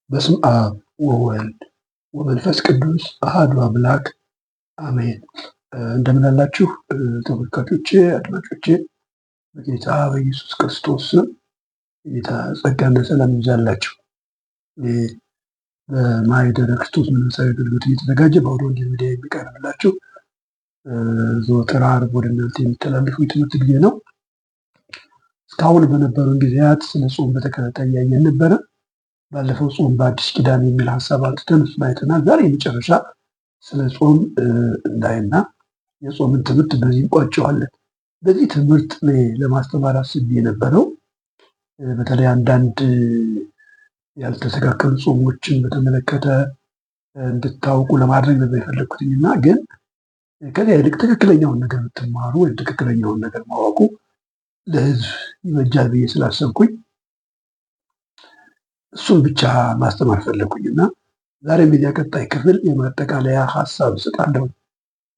በስም አብ ወወልድ ወመንፈስ ቅዱስ አሃዱ አምላክ አሜን። እንደምን አላችሁ ተመልካቾቼ፣ አድማጮቼ። በጌታ በኢየሱስ ክርስቶስ ስም ጌታ ጸጋና ሰላም ይብዛላችሁ። በማኅደረ ክርስቶስ መንፈሳዊ አገልግሎት እየተዘጋጀ በአውደ ወንጌል ሚዲያ የሚቀርብላችሁ ዘወትር ዓርብ ወደ እናንተ የሚተላለፈው የትምህርት ጊዜ ነው። እስካሁን በነበሩን ጊዜያት ስለ ጾም በተከታታይ እያየን ነበረ። ባለፈው ጾም በአዲስ ኪዳን የሚል ሀሳብ አንስተን እሱን አይተናል። ዛሬ የመጨረሻ ስለ ጾም እንዳይና የጾምን ትምህርት በዚህ እንቋጨዋለን። በዚህ ትምህርት ለማስተማር አስቤ የነበረው በተለይ አንዳንድ ያልተስተካከሉ ጾሞችን በተመለከተ እንድታውቁ ለማድረግ ነበር የፈለግኩትኝና ግን ከዚያ ይልቅ ትክክለኛውን ነገር ብትማሩ ወይም ትክክለኛውን ነገር ማወቁ ለሕዝብ ይበጃል ብዬ ስላሰብኩኝ እሱን ብቻ ማስተማር ፈለግኩኝና ዛሬም የዚያ ቀጣይ ክፍል የማጠቃለያ ሀሳብ እሰጣለሁ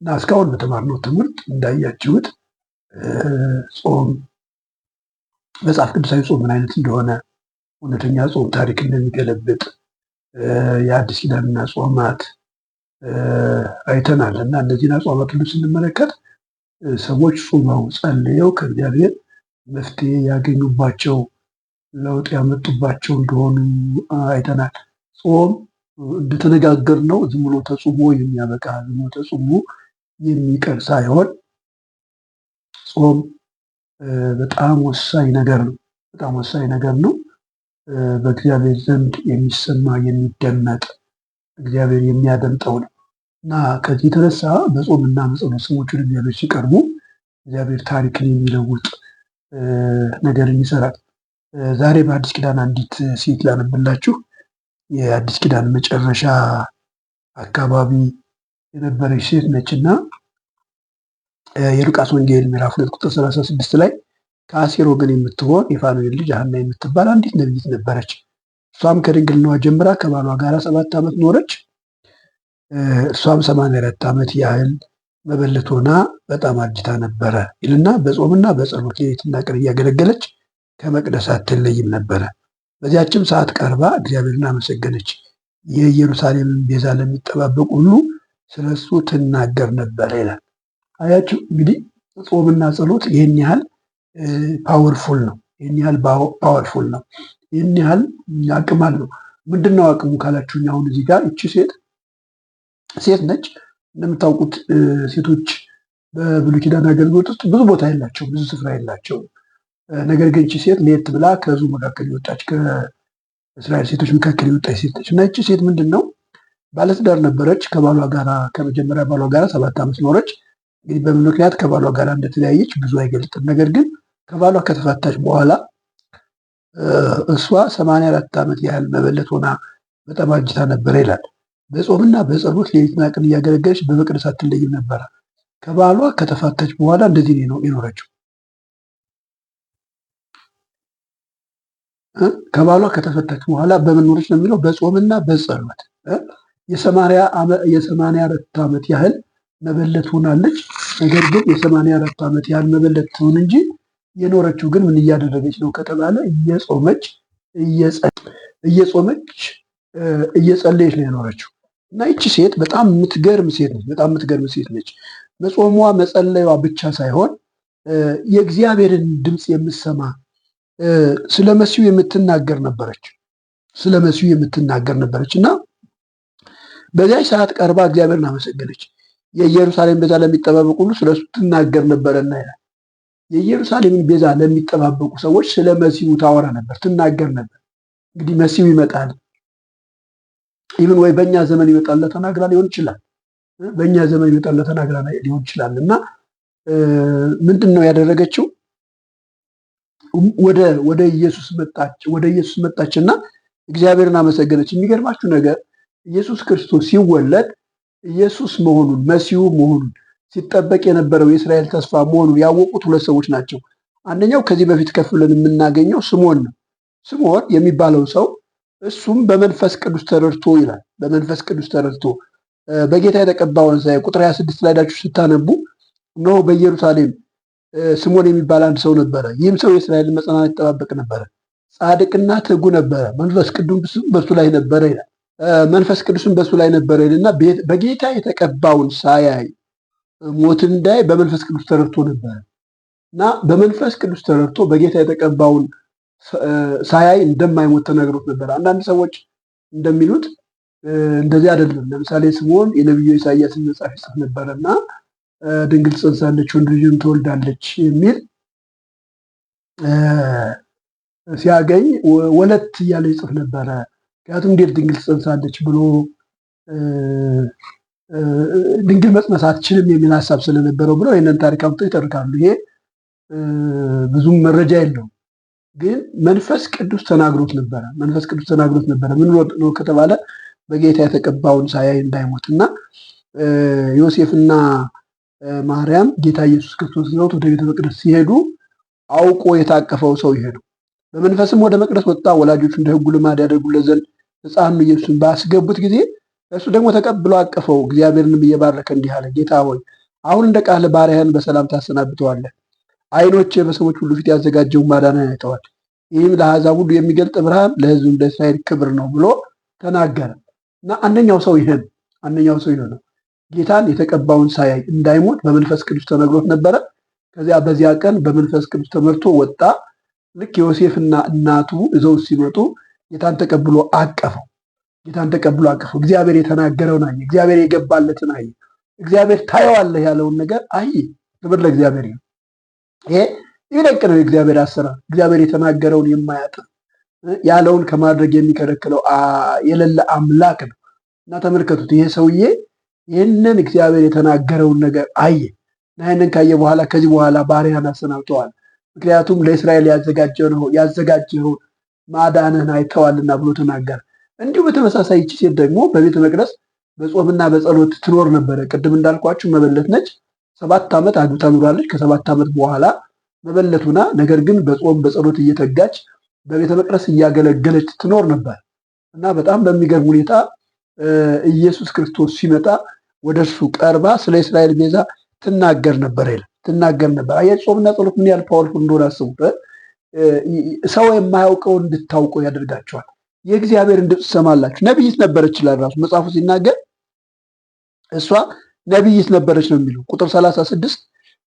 እና እስካሁን በተማርነው ትምህርት እንዳያችሁት ጾም መጽሐፍ ቅዱሳዊ ጾም ምን አይነት እንደሆነ፣ እውነተኛ ጾም ታሪክ እንደሚገለብጥ የአዲስ ኪዳንና ጾማት አይተናል እና እነዚህን አጽዋማት ሁሉ ስንመለከት ሰዎች ጾመው ጸልየው ከእግዚአብሔር መፍትሄ ያገኙባቸው ለውጥ ያመጡባቸው እንደሆኑ አይተናል። ጾም እንደተነጋገርነው ዝም ብሎ ተጾሞ የሚያበቃ ዝም ብሎ ተጾሞ የሚቀር ሳይሆን ጾም በጣም ወሳኝ ነገር ነው። በጣም ወሳኝ ነገር ነው። በእግዚአብሔር ዘንድ የሚሰማ የሚደመጥ እግዚአብሔር የሚያደምጠው ነው እና ከዚህ የተነሳ በጾምና በጸሎት ሰዎች ወደ እግዚአብሔር ሲቀርቡ እግዚአብሔር ታሪክን የሚለውጥ ነገርን ይሰራል። ዛሬ በአዲስ ኪዳን አንዲት ሴት ላነብላችሁ። የአዲስ ኪዳን መጨረሻ አካባቢ የነበረች ሴት ነችና የሉቃስ ወንጌል ምዕራፍ 2 ቁጥር 36 ላይ ከአሴር ወገን የምትሆን የፋኑኤል ልጅ ሐና የምትባል አንዲት ነቢይት ነበረች። እሷም ከድንግልናዋ ጀምራ ከባሏ ጋር 7 ዓመት ኖረች። እሷም 84 ዓመት ያህል መበለት ሆና በጣም አርጅታ ነበረ ይልና በጾምና በጸሎት ሌሊትና ቀን እያገለገለች ከመቅደስ አትለይም ነበረ። በዚያችም ሰዓት ቀርባ እግዚአብሔርን አመሰገነች። የኢየሩሳሌምን ቤዛ ለሚጠባበቁ ሁሉ ስለሱ ትናገር ነበረ ይላል። አያችሁ እንግዲህ ጾምና ጸሎት ይህን ያህል ፓወርፉል ነው። ይህን ያህል ፓወርፉል ነው። ይህን ያህል አቅም አለው። ምንድነው አቅሙ ካላችሁኝ፣ አሁን እዚህ ጋር እቺ ሴት ነች። እንደምታውቁት ሴቶች በብሉይ ኪዳን አገልግሎት ውስጥ ብዙ ቦታ የላቸው፣ ብዙ ስፍራ የላቸው። ነገር ግን እቺ ሴት ለየት ብላ ከህዝቡ መካከል የወጣች ከእስራኤል ሴቶች መካከል የወጣች ሴት ነች እና እቺ ሴት ምንድን ነው ባለትዳር ነበረች። ከባሏ ጋራ ከመጀመሪያ ባሏ ጋራ 7 ዓመት ኖረች። እንግዲህ በምን ምክንያት ከባሏ ጋራ እንደተለያየች ብዙ አይገልጥም። ነገር ግን ከባሏ ከተፋታች በኋላ እሷ 84 ዓመት ያህል መበለት ሆና በጣም አርጅታ ነበረ ይላል። በጾምና በጸሎት ሌሊትና ቀን እያገለገለች በመቅደስ አትለይም ነበረ። ከባሏ ከተፋታች በኋላ እንደዚህ ነው የኖረችው። ከባሏ ከተፈታች በኋላ በምን ኖረች ነው የሚለው? በጾምና በጸሎት የ84 ዓመት ያህል መበለት ሆናለች። ነገር ግን የ84 ዓመት ያህል መበለት ትሆን እንጂ የኖረችው ግን ምን እያደረገች ነው ከተባለ እየጸለየች ነው የኖረችው። እና ይቺ ሴት በጣም የምትገርም ሴት ነች። መጾሟ መጸለዩዋ ብቻ ሳይሆን የእግዚአብሔርን ድምፅ የምትሰማ ስለ መሲሁ የምትናገር ነበረች እና በዚያች ሰዓት ቀርባ እግዚአብሔርን አመሰገነች። የኢየሩሳሌም ቤዛ ለሚጠባበቁ ሁሉ ስለሱ ትናገር ነበረና ይላል። የኢየሩሳሌምን ቤዛ ለሚጠባበቁ ሰዎች ስለ መሲሁ ታወራ ነበር፣ ትናገር ነበር። እንግዲህ መሲሁ ይመጣል፣ ይህን ወይ በእኛ ዘመን ይመጣል ተናግራ ሊሆን ይችላል። እና ምንድን ነው ያደረገችው? ወደ ኢየሱስ መጣችና እግዚአብሔርን አመሰገነች። የሚገርማችሁ ነገር ኢየሱስ ክርስቶስ ሲወለድ ኢየሱስ መሆኑን መሲሁ መሆኑን ሲጠበቅ የነበረው የእስራኤል ተስፋ መሆኑን ያወቁት 2 ሰዎች ናቸው። አንደኛው ከዚህ በፊት ከፍ ብለን የምናገኘው ስምዖን ነው። ስምዖን የሚባለው ሰው እሱም በመንፈስ ቅዱስ ተረድቶ ይላል። በመንፈስ ቅዱስ ተረድቶ በጌታ የተቀባውን ቁጥር 26 ላይ ሄዳችሁ ስታነቡ እነሆ በኢየሩሳሌም ስምዖን የሚባል አንድ ሰው ነበረ። ይህም ሰው የእስራኤልን መጽናናት ይጠባበቅ ነበረ። ጻድቅና ትጉ ነበረ፣ መንፈስ ቅዱስም በሱ ላይ ነበረ ይላል። መንፈስ ቅዱስም በሱ ላይ ነበረ ይልና በጌታ የተቀባውን ሳያይ ሞት እንዳይ በመንፈስ ቅዱስ ተረድቶ ነበረ እና በመንፈስ ቅዱስ ተረድቶ በጌታ የተቀባውን ሳያይ እንደማይሞት ተነግሮት ነበረ። አንዳንድ ሰዎች እንደሚሉት እንደዚህ አይደለም። ለምሳሌ ስምዖን የነቢዩ ኢሳያስን መጽሐፍ ይጽፍ ነበረ እና ድንግል ጸንሳለች ወንድ ልጅም ትወልዳለች የሚል ሲያገኝ ወለት እያለ ይጽፍ ነበረ። ምክንያቱም እንዴት ድንግል ጸንሳለች ብሎ ድንግል መጽነስ አትችልም የሚል ሀሳብ ስለነበረው ብለው ይህንን ታሪክ አምጥተው ይተርካሉ። ይሄ ብዙም መረጃ የለውም፣ ግን መንፈስ ቅዱስ ተናግሮት ነበረ። መንፈስ ቅዱስ ተናግሮት ነበረ። ምን ነው ከተባለ በጌታ የተቀባውን ሳያይ እንዳይሞት እና ዮሴፍና ማርያም ጌታ ኢየሱስ ክርስቶስ ይዘውት ወደ ቤተ መቅደስ ሲሄዱ አውቆ የታቀፈው ሰው ይሄዱ። በመንፈስም ወደ መቅደስ ወጣ። ወላጆቹ እንደ ሕጉ ልማድ ያደርጉለት ዘንድ ሕፃኑ ኢየሱስን ባስገቡት ጊዜ እሱ ደግሞ ተቀብሎ አቀፈው። እግዚአብሔርንም እየባረከ እንዲህ አለ፣ ጌታ ሆይ አሁን እንደ ቃል ባሪያህን በሰላም ታሰናብተዋለህ። ዓይኖቼ በሰዎች ሁሉ ፊት ያዘጋጀውን ማዳንህን አይተዋል። ይህም ለአሕዛብ ሁሉ የሚገልጥ ብርሃን፣ ለሕዝቡም ለእስራኤል ክብር ነው ብሎ ተናገረ እና አንደኛው ሰው ይሄ ነው። ጌታን የተቀባውን ሳያይ እንዳይሞት በመንፈስ ቅዱስ ተነግሮት ነበረ። ከዚያ በዚያ ቀን በመንፈስ ቅዱስ ተመርቶ ወጣ። ልክ ዮሴፍና እናቱ እዘው ሲመጡ ጌታን ተቀብሎ አቀፈው። እግዚአብሔር የተናገረውን አየ። እግዚአብሔር የገባለትን አየ። እግዚአብሔር ታየዋለህ ያለውን ነገር አየ። ክብር ለእግዚአብሔር ይሁን። ይሄ ይለቅ ነው የእግዚአብሔር አሰራር። እግዚአብሔር የተናገረውን የማያጥፍ ያለውን ከማድረግ የሚከለክለው የሌለ አምላክ ነው እና ተመልከቱት። ይሄ ሰውዬ ይህንን እግዚአብሔር የተናገረውን ነገር አየ እና ይህንን ካየ በኋላ ከዚህ በኋላ ባሪያን አሰናብተዋል፣ ምክንያቱም ለእስራኤል ያዘጋጀኸውን ማዳንህን አይተዋልና ብሎ ተናገረ። እንዲሁ በተመሳሳይ ይህች ሴት ደግሞ በቤተ መቅደስ በጾምና በጸሎት ትኖር ነበረ። ቅድም እንዳልኳችሁ መበለት ነች። 7 ዓመት አግብታ ኑራለች። ከ7 ዓመት በኋላ መበለት ሆና ነገር ግን በጾም በጸሎት እየተጋች በቤተ መቅደስ እያገለገለች ትኖር ነበር እና በጣም በሚገርም ሁኔታ ኢየሱስ ክርስቶስ ሲመጣ ወደ እርሱ ቀርባ ስለ እስራኤል ቤዛ ትናገር ነበር። አያችሁ ጾምና ጸሎት ምን ያህል ፓወርፉል እንደሆነ አስቡት። ሰው የማያውቀውን እንድታውቁ ያደርጋቸዋል። የእግዚአብሔርን ድምፅ ትሰማላችሁ። ነቢይት ነበረች ይላል ራሱ መጽሐፉ ሲናገር፣ እሷ ነቢይት ነበረች ነው የሚለው። ቁጥር 36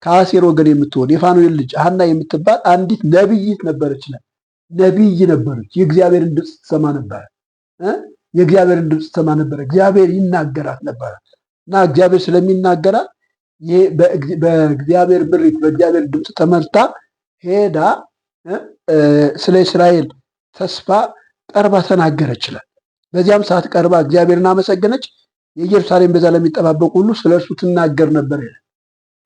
ከአሴር ወገን የምትሆን የፋኑኤል ልጅ ሐና የምትባል አንዲት ነቢይት ነበረች ይላል። ነቢይ ነበረች። የእግዚአብሔርን ድምፅ ትሰማ ነበረ። እግዚአብሔር ይናገራት ነበረ እና እግዚአብሔር ስለሚናገራት በእግዚአብሔር ምሪት በእግዚአብሔር ድምፅ ተመርታ ሄዳ ስለ እስራኤል ተስፋ ቀርባ ተናገረች ይላል። በዚያም ሰዓት ቀርባ እግዚአብሔርን አመሰገነች። የኢየሩሳሌም ቤዛ ለሚጠባበቁ ሁሉ ስለ እርሱ ትናገር ነበር ይላል።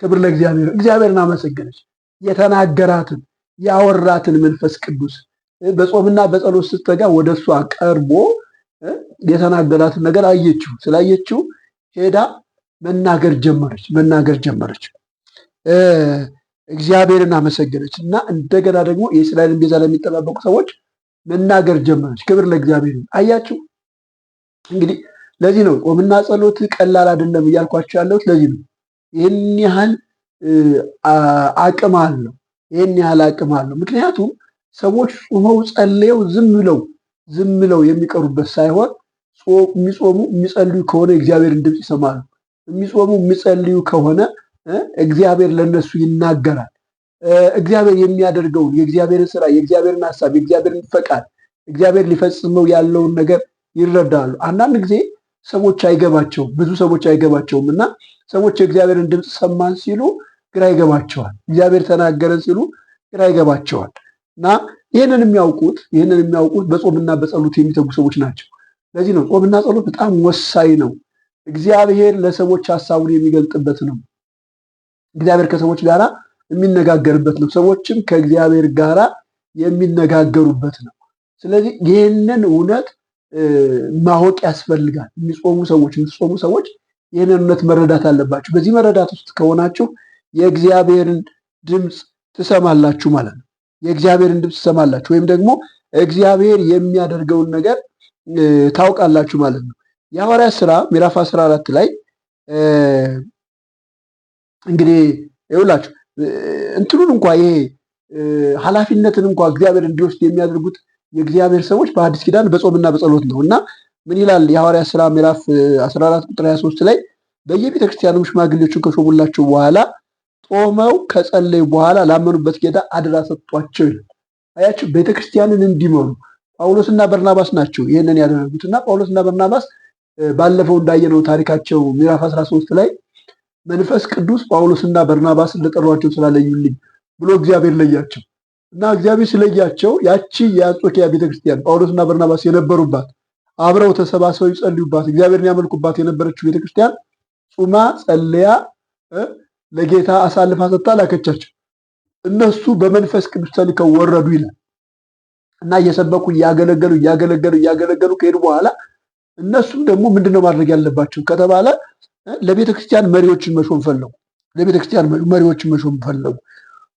ክብር ለእግዚአብሔር። እግዚአብሔርን አመሰገነች። የተናገራትን ያወራትን መንፈስ ቅዱስ በጾምና በጸሎት ስትተጋ ወደ እሷ ቀርቦ የተናገራትን ነገር አየችው። ስላየችው ሄዳ መናገር ጀመረች። እግዚአብሔርን አመሰገነች እና እንደገና ደግሞ የእስራኤልን ቤዛ ለሚጠባበቁ ሰዎች መናገር ጀመረች። ክብር ለእግዚአብሔር። አያችሁ እንግዲህ ለዚህ ነው ጾምና ጸሎት ቀላል አይደለም እያልኳቸው ያለሁት። ለዚህ ነው ይህን ያህል አቅም አለው። ምክንያቱም ሰዎች ጾመው ጸልየው ዝም ብለው የሚቀሩበት ሳይሆን የሚጾሙ የሚጸልዩ ከሆነ እግዚአብሔርን ድምፅ ይሰማሉ። የሚጾሙ የሚጸልዩ ከሆነ እግዚአብሔር ለነሱ ይናገራል። እግዚአብሔር የሚያደርገውን የእግዚአብሔርን ስራ፣ የእግዚአብሔርን ሀሳብ፣ የእግዚአብሔርን ፈቃድ እግዚአብሔር ሊፈጽመው ያለውን ነገር ይረዳሉ። አንዳንድ ጊዜ ሰዎች አይገባቸውም፣ ብዙ ሰዎች አይገባቸውም እና ሰዎች የእግዚአብሔርን ድምፅ ሰማን ሲሉ ግራ ይገባቸዋል። እግዚአብሔር ተናገረን ሲሉ ግራ ይገባቸዋል እና ይህንን የሚያውቁት በጾምና በጸሎት የሚተጉ ሰዎች ናቸው። ለዚህ ነው ጾምና ጸሎት በጣም ወሳኝ ነው። እግዚአብሔር ለሰዎች ሀሳቡን የሚገልጥበት ነው። እግዚአብሔር ከሰዎች ጋር የሚነጋገርበት ነው። ሰዎችም ከእግዚአብሔር ጋር የሚነጋገሩበት ነው። ስለዚህ ይህንን እውነት ማወቅ ያስፈልጋል። የምትጾሙ ሰዎች ይህንን እውነት መረዳት አለባችሁ። በዚህ መረዳት ውስጥ ከሆናችሁ የእግዚአብሔርን ድምፅ ትሰማላችሁ ማለት ነው። ወይም ደግሞ እግዚአብሔር የሚያደርገውን ነገር ታውቃላችሁ ማለት ነው። የሐዋርያት ሥራ ምዕራፍ 14 ላይ እንግዲህ ይኸውላችሁ እንትኑን እንኳ ይሄ ኃላፊነትን እንኳ እግዚአብሔር እንዲወስድ የሚያደርጉት የእግዚአብሔር ሰዎች በአዲስ ኪዳን በጾምና በጸሎት ነው እና ምን ይላል የሐዋርያት ሥራ ምዕራፍ 14 ቁጥር 23 ላይ በየቤተ ክርስቲያኑ ሽማግሌዎችን ከሾሙላቸው በኋላ ጾመው ከጸለዩ በኋላ ላመኑበት ጌታ አደራ ሰጧቸው ይላል። አያችሁ፣ ቤተክርስቲያንን እንዲመሩ ጳውሎስና በርናባስ ናቸው ይህንን ያደረጉት እና ጳውሎስና በርናባስ ባለፈው እንዳየነው ታሪካቸው ምዕራፍ 13 ላይ መንፈስ ቅዱስ ጳውሎስና በርናባስን ለጠሯቸው ስላለዩልኝ ብሎ እግዚአብሔር ለያቸው እና እግዚአብሔር ስለያቸው ያቺ የአንጾኪያ ቤተክርስቲያን ጳውሎስና በርናባስ የነበሩባት አብረው ተሰባስበው ይጸልዩባት እግዚአብሔርን ያመልኩባት የነበረችው ቤተክርስቲያን ጹማ ጸልያ ለጌታ አሳልፋ ሰጥታ ላከቻቸው። እነሱ በመንፈስ ቅዱስ ተልከው ወረዱ ይላል እና እየሰበኩ እያገለገሉ ከሄዱ በኋላ እነሱም ደግሞ ምንድነው ማድረግ ያለባቸው ከተባለ ለቤተክርስቲያን መሪዎችን መሾም ፈለጉ።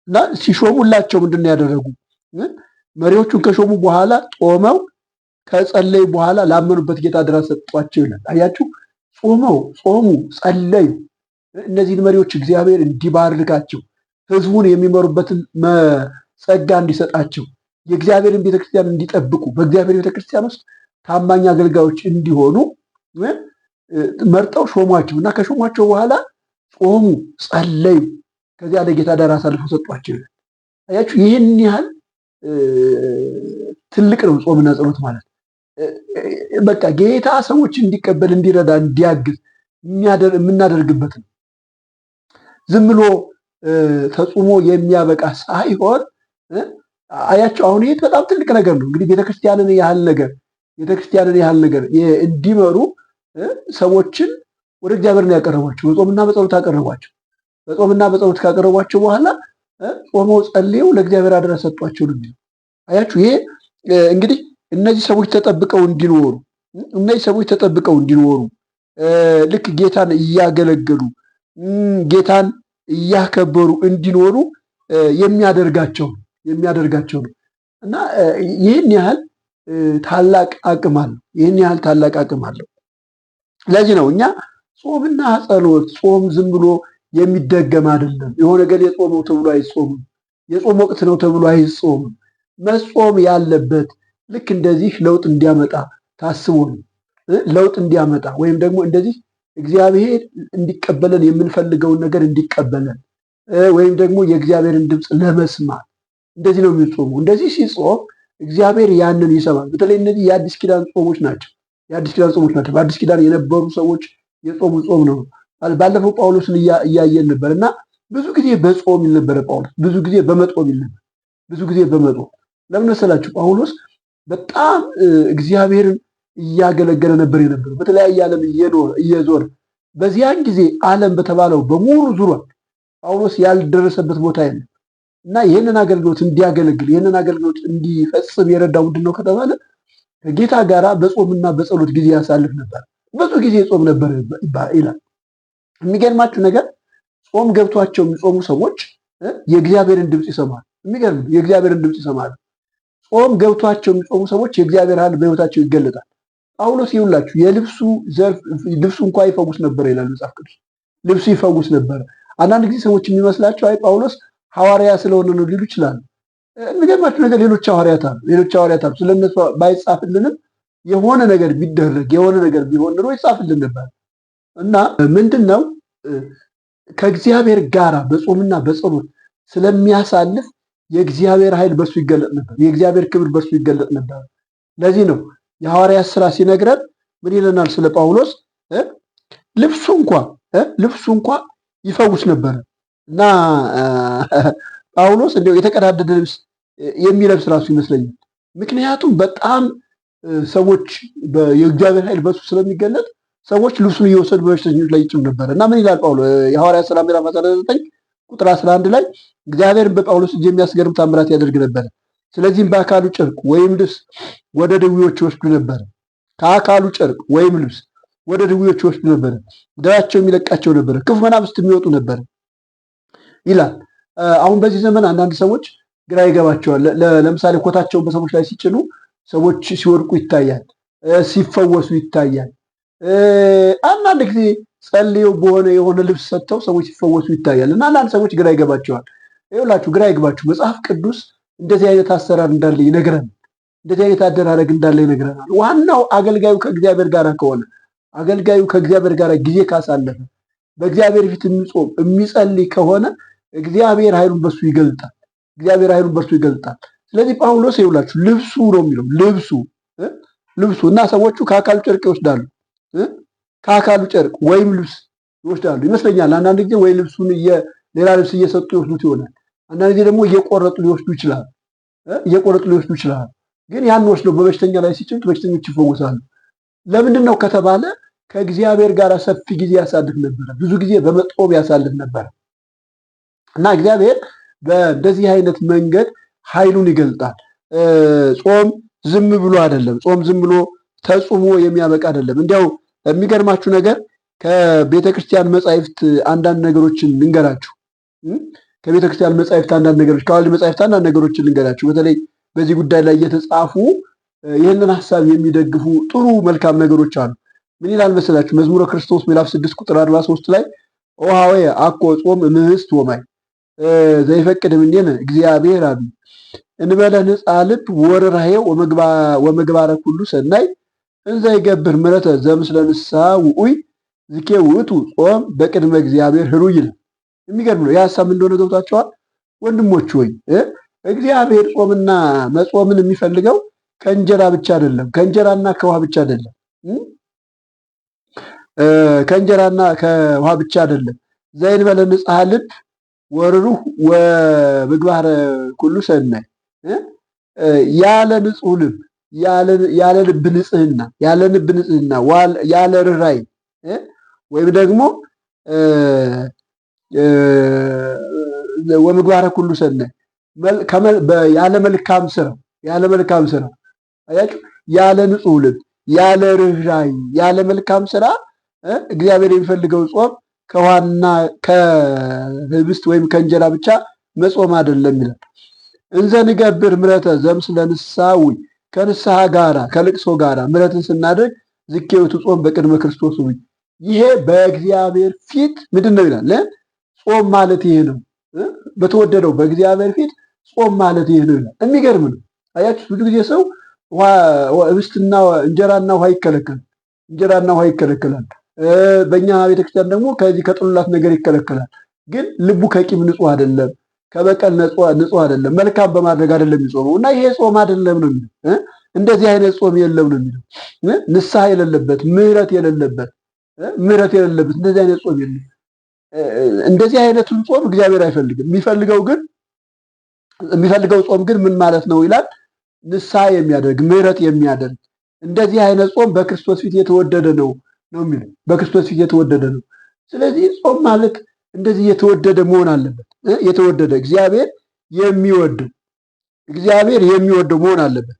እና ሲሾሙላቸው ምንድነው ያደረጉ? መሪዎቹን ከሾሙ በኋላ ጾመው ከጸለዩ በኋላ ላመኑበት ጌታ አደራ ሰጧቸው ይላል። አያችሁ፣ ጾሙ፣ ጸለዩ። እነዚህን መሪዎች እግዚአብሔር እንዲባርካቸው፣ ህዝቡን የሚመሩበትን ጸጋ እንዲሰጣቸው፣ የእግዚአብሔርን ቤተክርስቲያን እንዲጠብቁ፣ በእግዚአብሔር ቤተክርስቲያን ውስጥ ታማኝ አገልጋዮች እንዲሆኑ መርጠው ሾሟቸው እና ከሾሟቸው በኋላ ጾሙ፣ ጸለዩ፣ ከዚያ ለጌታ አደራ አሳልፈው ሰጧቸው ይላል። አያችሁ፣ ይህን ያህል ትልቅ ነው ጾምና ጸሎት ማለት። በቃ ጌታ ሰዎች እንዲቀበል፣ እንዲረዳ፣ እንዲያግዝ የምናደርግበት ነው። ዝም ብሎ ተጾሞ የሚያበቃ ሳይሆን አያቸው። አሁን ይሄ በጣም ትልቅ ነገር ነው። እንግዲህ ቤተክርስቲያንን ያህል ነገር እንዲመሩ ሰዎችን ወደ እግዚአብሔር ነው ያቀረቧቸው። በጾምና በጸሎት አቀረቧቸው። በጾምና በጸሎት ካቀረቧቸው በኋላ ጾመው ጸልየው ለእግዚአብሔር አደራ ሰጧቸው ነው። አያችሁ፣ ይሄ እንግዲህ እነዚህ ሰዎች ተጠብቀው እንዲኖሩ ልክ ጌታን እያገለገሉ ጌታን እያከበሩ እንዲኖሩ የሚያደርጋቸው ነው እና ይህን ያህል ታላቅ አቅም አለው። ለዚህ ነው እኛ ጾምና ጸሎት፣ ጾም ዝም ብሎ የሚደገም አይደለም። የሆነ ገሌ ጾመው ተብሎ አይጾምም። የጾም ወቅት ነው ተብሎ አይጾምም። መጾም ያለበት ልክ እንደዚህ ለውጥ እንዲያመጣ ታስቦ ነው። ለውጥ እንዲያመጣ ወይም ደግሞ እንደዚህ እግዚአብሔር እንዲቀበለን የምንፈልገውን ነገር እንዲቀበለን ወይም ደግሞ የእግዚአብሔርን ድምፅ ለመስማት እንደዚህ ነው የሚጾሙ። እንደዚህ ሲጾም እግዚአብሔር ያንን ይሰማል። በተለይ እነዚህ የአዲስ ኪዳን ጾሞች ናቸው። በአዲስ ኪዳን የነበሩ ሰዎች የጾሙ ጾም ነው። ባለፈው ጳውሎስን እያየን ነበር እና ብዙ ጊዜ በጾም ይል ነበረ ጳውሎስ፣ ብዙ ጊዜ በመጾም ይል ነበር። ለምን መሰላችሁ? ጳውሎስ በጣም እግዚአብሔርን እያገለገለ ነበር የነበረው። በተለያየ ዓለም እየዞረ በዚያን ጊዜ ዓለም በተባለው በሙሉ ዙሯል። ጳውሎስ ያልደረሰበት ቦታ የለም እና ይህንን አገልግሎት እንዲያገለግል፣ ይህንን አገልግሎት እንዲፈጽም የረዳው ምንድን ነው ከተባለ ከጌታ ጋር በጾምና በጸሎት ጊዜ ያሳልፍ ነበር። ብዙ ጊዜ ጾም ነበር ይላል። የሚገርማችሁ ነገር ጾም ገብቷቸው የሚጾሙ ሰዎች የእግዚአብሔርን ድምፅ ይሰማሉ። የሚገርም የእግዚአብሔርን ድምፅ ይሰማሉ። ጾም ገብቷቸው የሚጾሙ ሰዎች የእግዚአብሔር ኃይል በሕይወታቸው ይገለጣል። ጳውሎስ ይውላችሁ ልብሱ እንኳ ይፈውስ ነበር ይላል መጽሐፍ ቅዱስ። ልብሱ ይፈውስ ነበር። አንዳንድ ጊዜ ሰዎች የሚመስላቸው አይ ጳውሎስ ሐዋርያ ስለሆነ ነው ሊሉ ይችላሉ። የሚገርማችሁ ነገር ሌሎች ሐዋርያት አሉ። ስለነሱ ባይጻፍልንም የሆነ ነገር ቢደረግ የሆነ ነገር ቢሆን ኖሮ ይጻፍልን ነበር እና ምንድነው ከእግዚአብሔር ጋር በጾምና በጸሎት ስለሚያሳልፍ የእግዚአብሔር ኃይል በሱ ይገለጥ ነበር። የእግዚአብሔር ክብር በሱ ይገለጥ ነበር። ለዚህ ነው የሐዋርያት ሥራ ሲነግረን ምን ይለናል ስለ ጳውሎስ? ልብሱ እንኳ ይፈውስ ነበር እና ጳውሎስ እንደው የተቀዳደደ ልብስ የሚለብስ ራሱ ይመስለኛል። ምክንያቱም በጣም ሰዎች የእግዚአብሔር ኃይል በሱ ስለሚገለጥ ሰዎች ልብሱን እየወሰዱ በበሽተኞች ላይ ይጭኑ ነበር እና ምን ይላል ጳውሎስ? የሐዋርያት ሥራ ምዕራፍ 19 ቁጥር 11 ላይ እግዚአብሔርን በጳውሎስ እጅ የሚያስገርም ታምራት ያደርግ ነበር። ስለዚህም በአካሉ ጨርቅ ወይም ልብስ ወደ ድውዮች ይወስዱ ነበር። ከአካሉ ጨርቅ ወይም ልብስ ወደ ድውዮች ይወስዱ ነበር። ደዌያቸው የሚለቃቸው ነበር። ክፉ መናፍስት የሚወጡ ነበር ይላል። አሁን በዚህ ዘመን አንዳንድ ሰዎች ግራ ይገባቸዋል። ለምሳሌ ኮታቸውን በሰዎች ላይ ሲጭኑ ሰዎች ሲወድቁ ይታያል፣ ሲፈወሱ ይታያል። አንዳንድ ጊዜ ጸልየው የሆነ ልብስ ሰጥተው ሰዎች ሲፈወሱ ይታያል እና አንዳንድ ሰዎች ግራ ይገባቸዋል። ይኸውላችሁ ግራ ይገባችሁ፣ መጽሐፍ ቅዱስ እንደዚህ አይነት አሰራር እንዳለ ይነግረን። እንደዚህ አይነት አደራረግ እንዳለ ይነግረናል። ዋናው አገልጋዩ ከእግዚአብሔር ጋር ከሆነ አገልጋዩ ከእግዚአብሔር ጋር ጊዜ ካሳለፈ በእግዚአብሔር ፊት የሚጾም የሚጸልይ ከሆነ እግዚአብሔር ኃይሉን በሱ ይገልጣል። እግዚአብሔር ኃይሉን በሱ ይገልጣል። ስለዚህ ጳውሎስ ይውላችሁ ልብሱ ነው የሚለው ልብሱ እና ሰዎቹ ከአካሉ ጨርቅ ይወስዳሉ። ከአካሉ ጨርቅ ወይም ልብስ ይወስዳሉ ይመስለኛል። አንዳንድ ጊዜ ወይ ልብሱን ሌላ ልብስ እየሰጡ ይወስዱት ይሆናል። አንዳንድ ጊዜ ደግሞ እየቆረጡ ሊወስዱ ይችላል። ግን ያን ወስደው በበሽተኛ ላይ ሲጭኑት በሽተኞች ይፈወሳሉ። ለምንድን ነው ከተባለ ከእግዚአብሔር ጋር ሰፊ ጊዜ ያሳልፍ ነበረ። ብዙ ጊዜ በመጦም ያሳልፍ ነበረ እና እግዚአብሔር በእንደዚህ አይነት መንገድ ኃይሉን ይገልጣል። ጾም ዝም ብሎ አይደለም። ጾም ዝም ብሎ ተጾሞ የሚያበቃ አይደለም። እንዲያው የሚገርማችሁ ነገር ከቤተክርስቲያን መጻሕፍት አንዳንድ ነገሮችን ልንገራችሁ። ከቤተክርስቲያን መጻሕፍት አንዳንድ ነገሮች ከአዋልድ መጻሕፍት አንዳንድ ነገሮችን ልንገራችሁ። በተለይ በዚህ ጉዳይ ላይ የተጻፉ ይህንን ሐሳብ የሚደግፉ ጥሩ መልካም ነገሮች አሉ። ምን ይላል መሰላችሁ? መዝሙረ ክርስቶስ ምዕራፍ 6 ቁጥር 43 ላይ ኦሃዌ አኮ ጾም እምህስት ወማይ ዘይፈቅድ እምኔነ እግዚአብሔር አብ እንበለ ንጻ ልብ ወርራሄ ወመግባረ ኩሉ ሰናይ እንዘ ይገብር ምሕረተ ዘምስለ ንስሐ ውኡይ ዝኬ ውእቱ ጾም በቅድመ እግዚአብሔር ህሩይ ይላል። የሚገርም ነው። የሐሳብ እንደሆነ ገብቷቸዋል ወንድሞች ሆይ። እግዚአብሔር ጾምና መጾምን የሚፈልገው ከእንጀራ ብቻ አይደለም፣ ከእንጀራና ከውሃ ብቻ አይደለም። ከእንጀራና ከውሃ ብቻ አይደለም። ዘእንበለ ንጽሐ ልብ ወርሩህ ወምግባረ ኩሉ ሰናይ ያለ ንጹህ ልብ ያለ ልብ ንጽህና ያለ ርኅራኄ ወይም ደግሞ ወምግባረ ኩሉ ሰናይ ያለ መልካም ስራ አያችሁ፣ ያለ ንጹህ ልብ ያለ ርኅራኄ ያለ መልካም ስራ እግዚአብሔር የሚፈልገው ጾም ከውሃና ከህብስት ወይም ከእንጀራ ብቻ መጾም አይደለም ይላል። እንዘ ንገብር ምሕረተ ዘምስለ ንስሐ ውእይ ከንስሐ ጋራ ከልቅሶ ጋራ ምሕረትን ስናደርግ ዝኬ ውእቱ ጾም በቅድመ ክርስቶስ ውእይ። ይሄ በእግዚአብሔር ፊት ምንድን ነው ይላል? ጾም ማለት ይሄ ነው። በተወደደው በእግዚአብሔር ፊት ጾም ማለት ይሄ ነው ይላል። የሚገርም ነው። አያችሁ፣ ብዙ ጊዜ ሰው ህብስትና እንጀራና ውሃ ይከለከላል። በእኛ ቤተክርስቲያን ደግሞ ከዚህ ከጥሉላት ነገር ይከለከላል። ግን ልቡ ከቂም ንጹህ አይደለም፣ ከበቀል ንጹህ አይደለም፣ መልካም በማድረግ አይደለም የሚጾመው እና ይሄ ጾም አይደለም ነው የሚለው። እንደዚህ አይነት ጾም የለም ነው የሚለው። ንስሐ የሌለበት ምሕረት የሌለበት እንደዚህ አይነት ጾም የለም። እንደዚህ አይነቱን ጾም እግዚአብሔር አይፈልግም። የሚፈልገው ጾም ግን ምን ማለት ነው ይላል? ንስሐ የሚያደርግ ምሕረት የሚያደርግ እንደዚህ አይነት ጾም በክርስቶስ ፊት የተወደደ ነው የሚለው። በክርስቶስ ፊት የተወደደ ነው። ስለዚህ ጾም ማለት እንደዚህ የተወደደ መሆን አለበት። የተወደደ እግዚአብሔር የሚወደው መሆን አለበት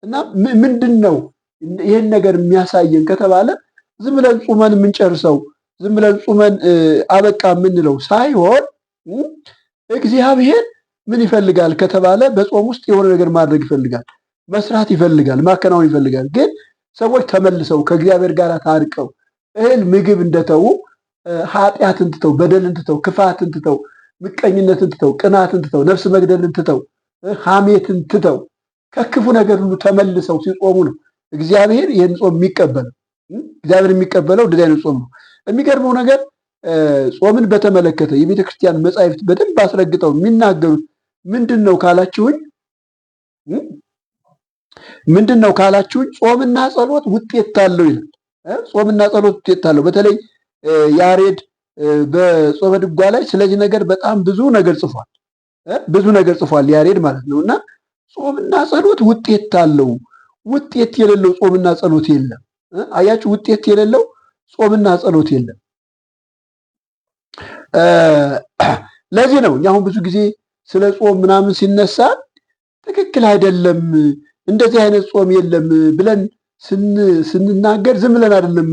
እና ምንድን ነው ይህን ነገር የሚያሳየን ከተባለ ዝም ብለን ጾመን የምንጨርሰው ዝም ብለን ጾመን አበቃ የምንለው ሳይሆን እግዚአብሔር ምን ይፈልጋል ከተባለ በጾም ውስጥ የሆነ ነገር ማድረግ ይፈልጋል፣ መስራት ይፈልጋል፣ ማከናወን ይፈልጋል። ግን ሰዎች ተመልሰው ከእግዚአብሔር ጋር ታርቀው እህል ምግብ እንደተዉ ኃጢአትን ትተው በደልን ትተው ክፋትን ትተው ምቀኝነትን ትተው ቅናትን ትተው ነፍስ መግደልን ትተው ሐሜትን ትተው ከክፉ ነገር ሁሉ ተመልሰው ሲጾሙ ነው እግዚአብሔር ይህን ጾም የሚቀበለው። እግዚአብሔር የሚቀበለው እንደዚህ አይነት ጾም ነው። የሚገርመው ነገር ጾምን በተመለከተ የቤተ ክርስቲያን መጻሕፍት በደንብ አስረግጠው የሚናገሩት ምንድን ነው ካላችሁኝ ጾምና ጸሎት ውጤት አለው ይላል። ጾምና ጸሎት ውጤት አለው። በተለይ ያሬድ በጾመ ድጓ ላይ ስለዚህ ነገር በጣም ብዙ ነገር ጽፏል ያሬድ ማለት ነው። እና ጾምና ጸሎት ውጤት አለው። ውጤት የሌለው ጾምና ጸሎት የለም። አያችሁ፣ ውጤት የሌለው ጾምና ጸሎት የለም። ለዚህ ነው እኛ አሁን ብዙ ጊዜ ስለ ጾም ምናምን ሲነሳ ትክክል አይደለም፣ እንደዚህ አይነት ጾም የለም ብለን ስንናገር ዝም ብለን አይደለም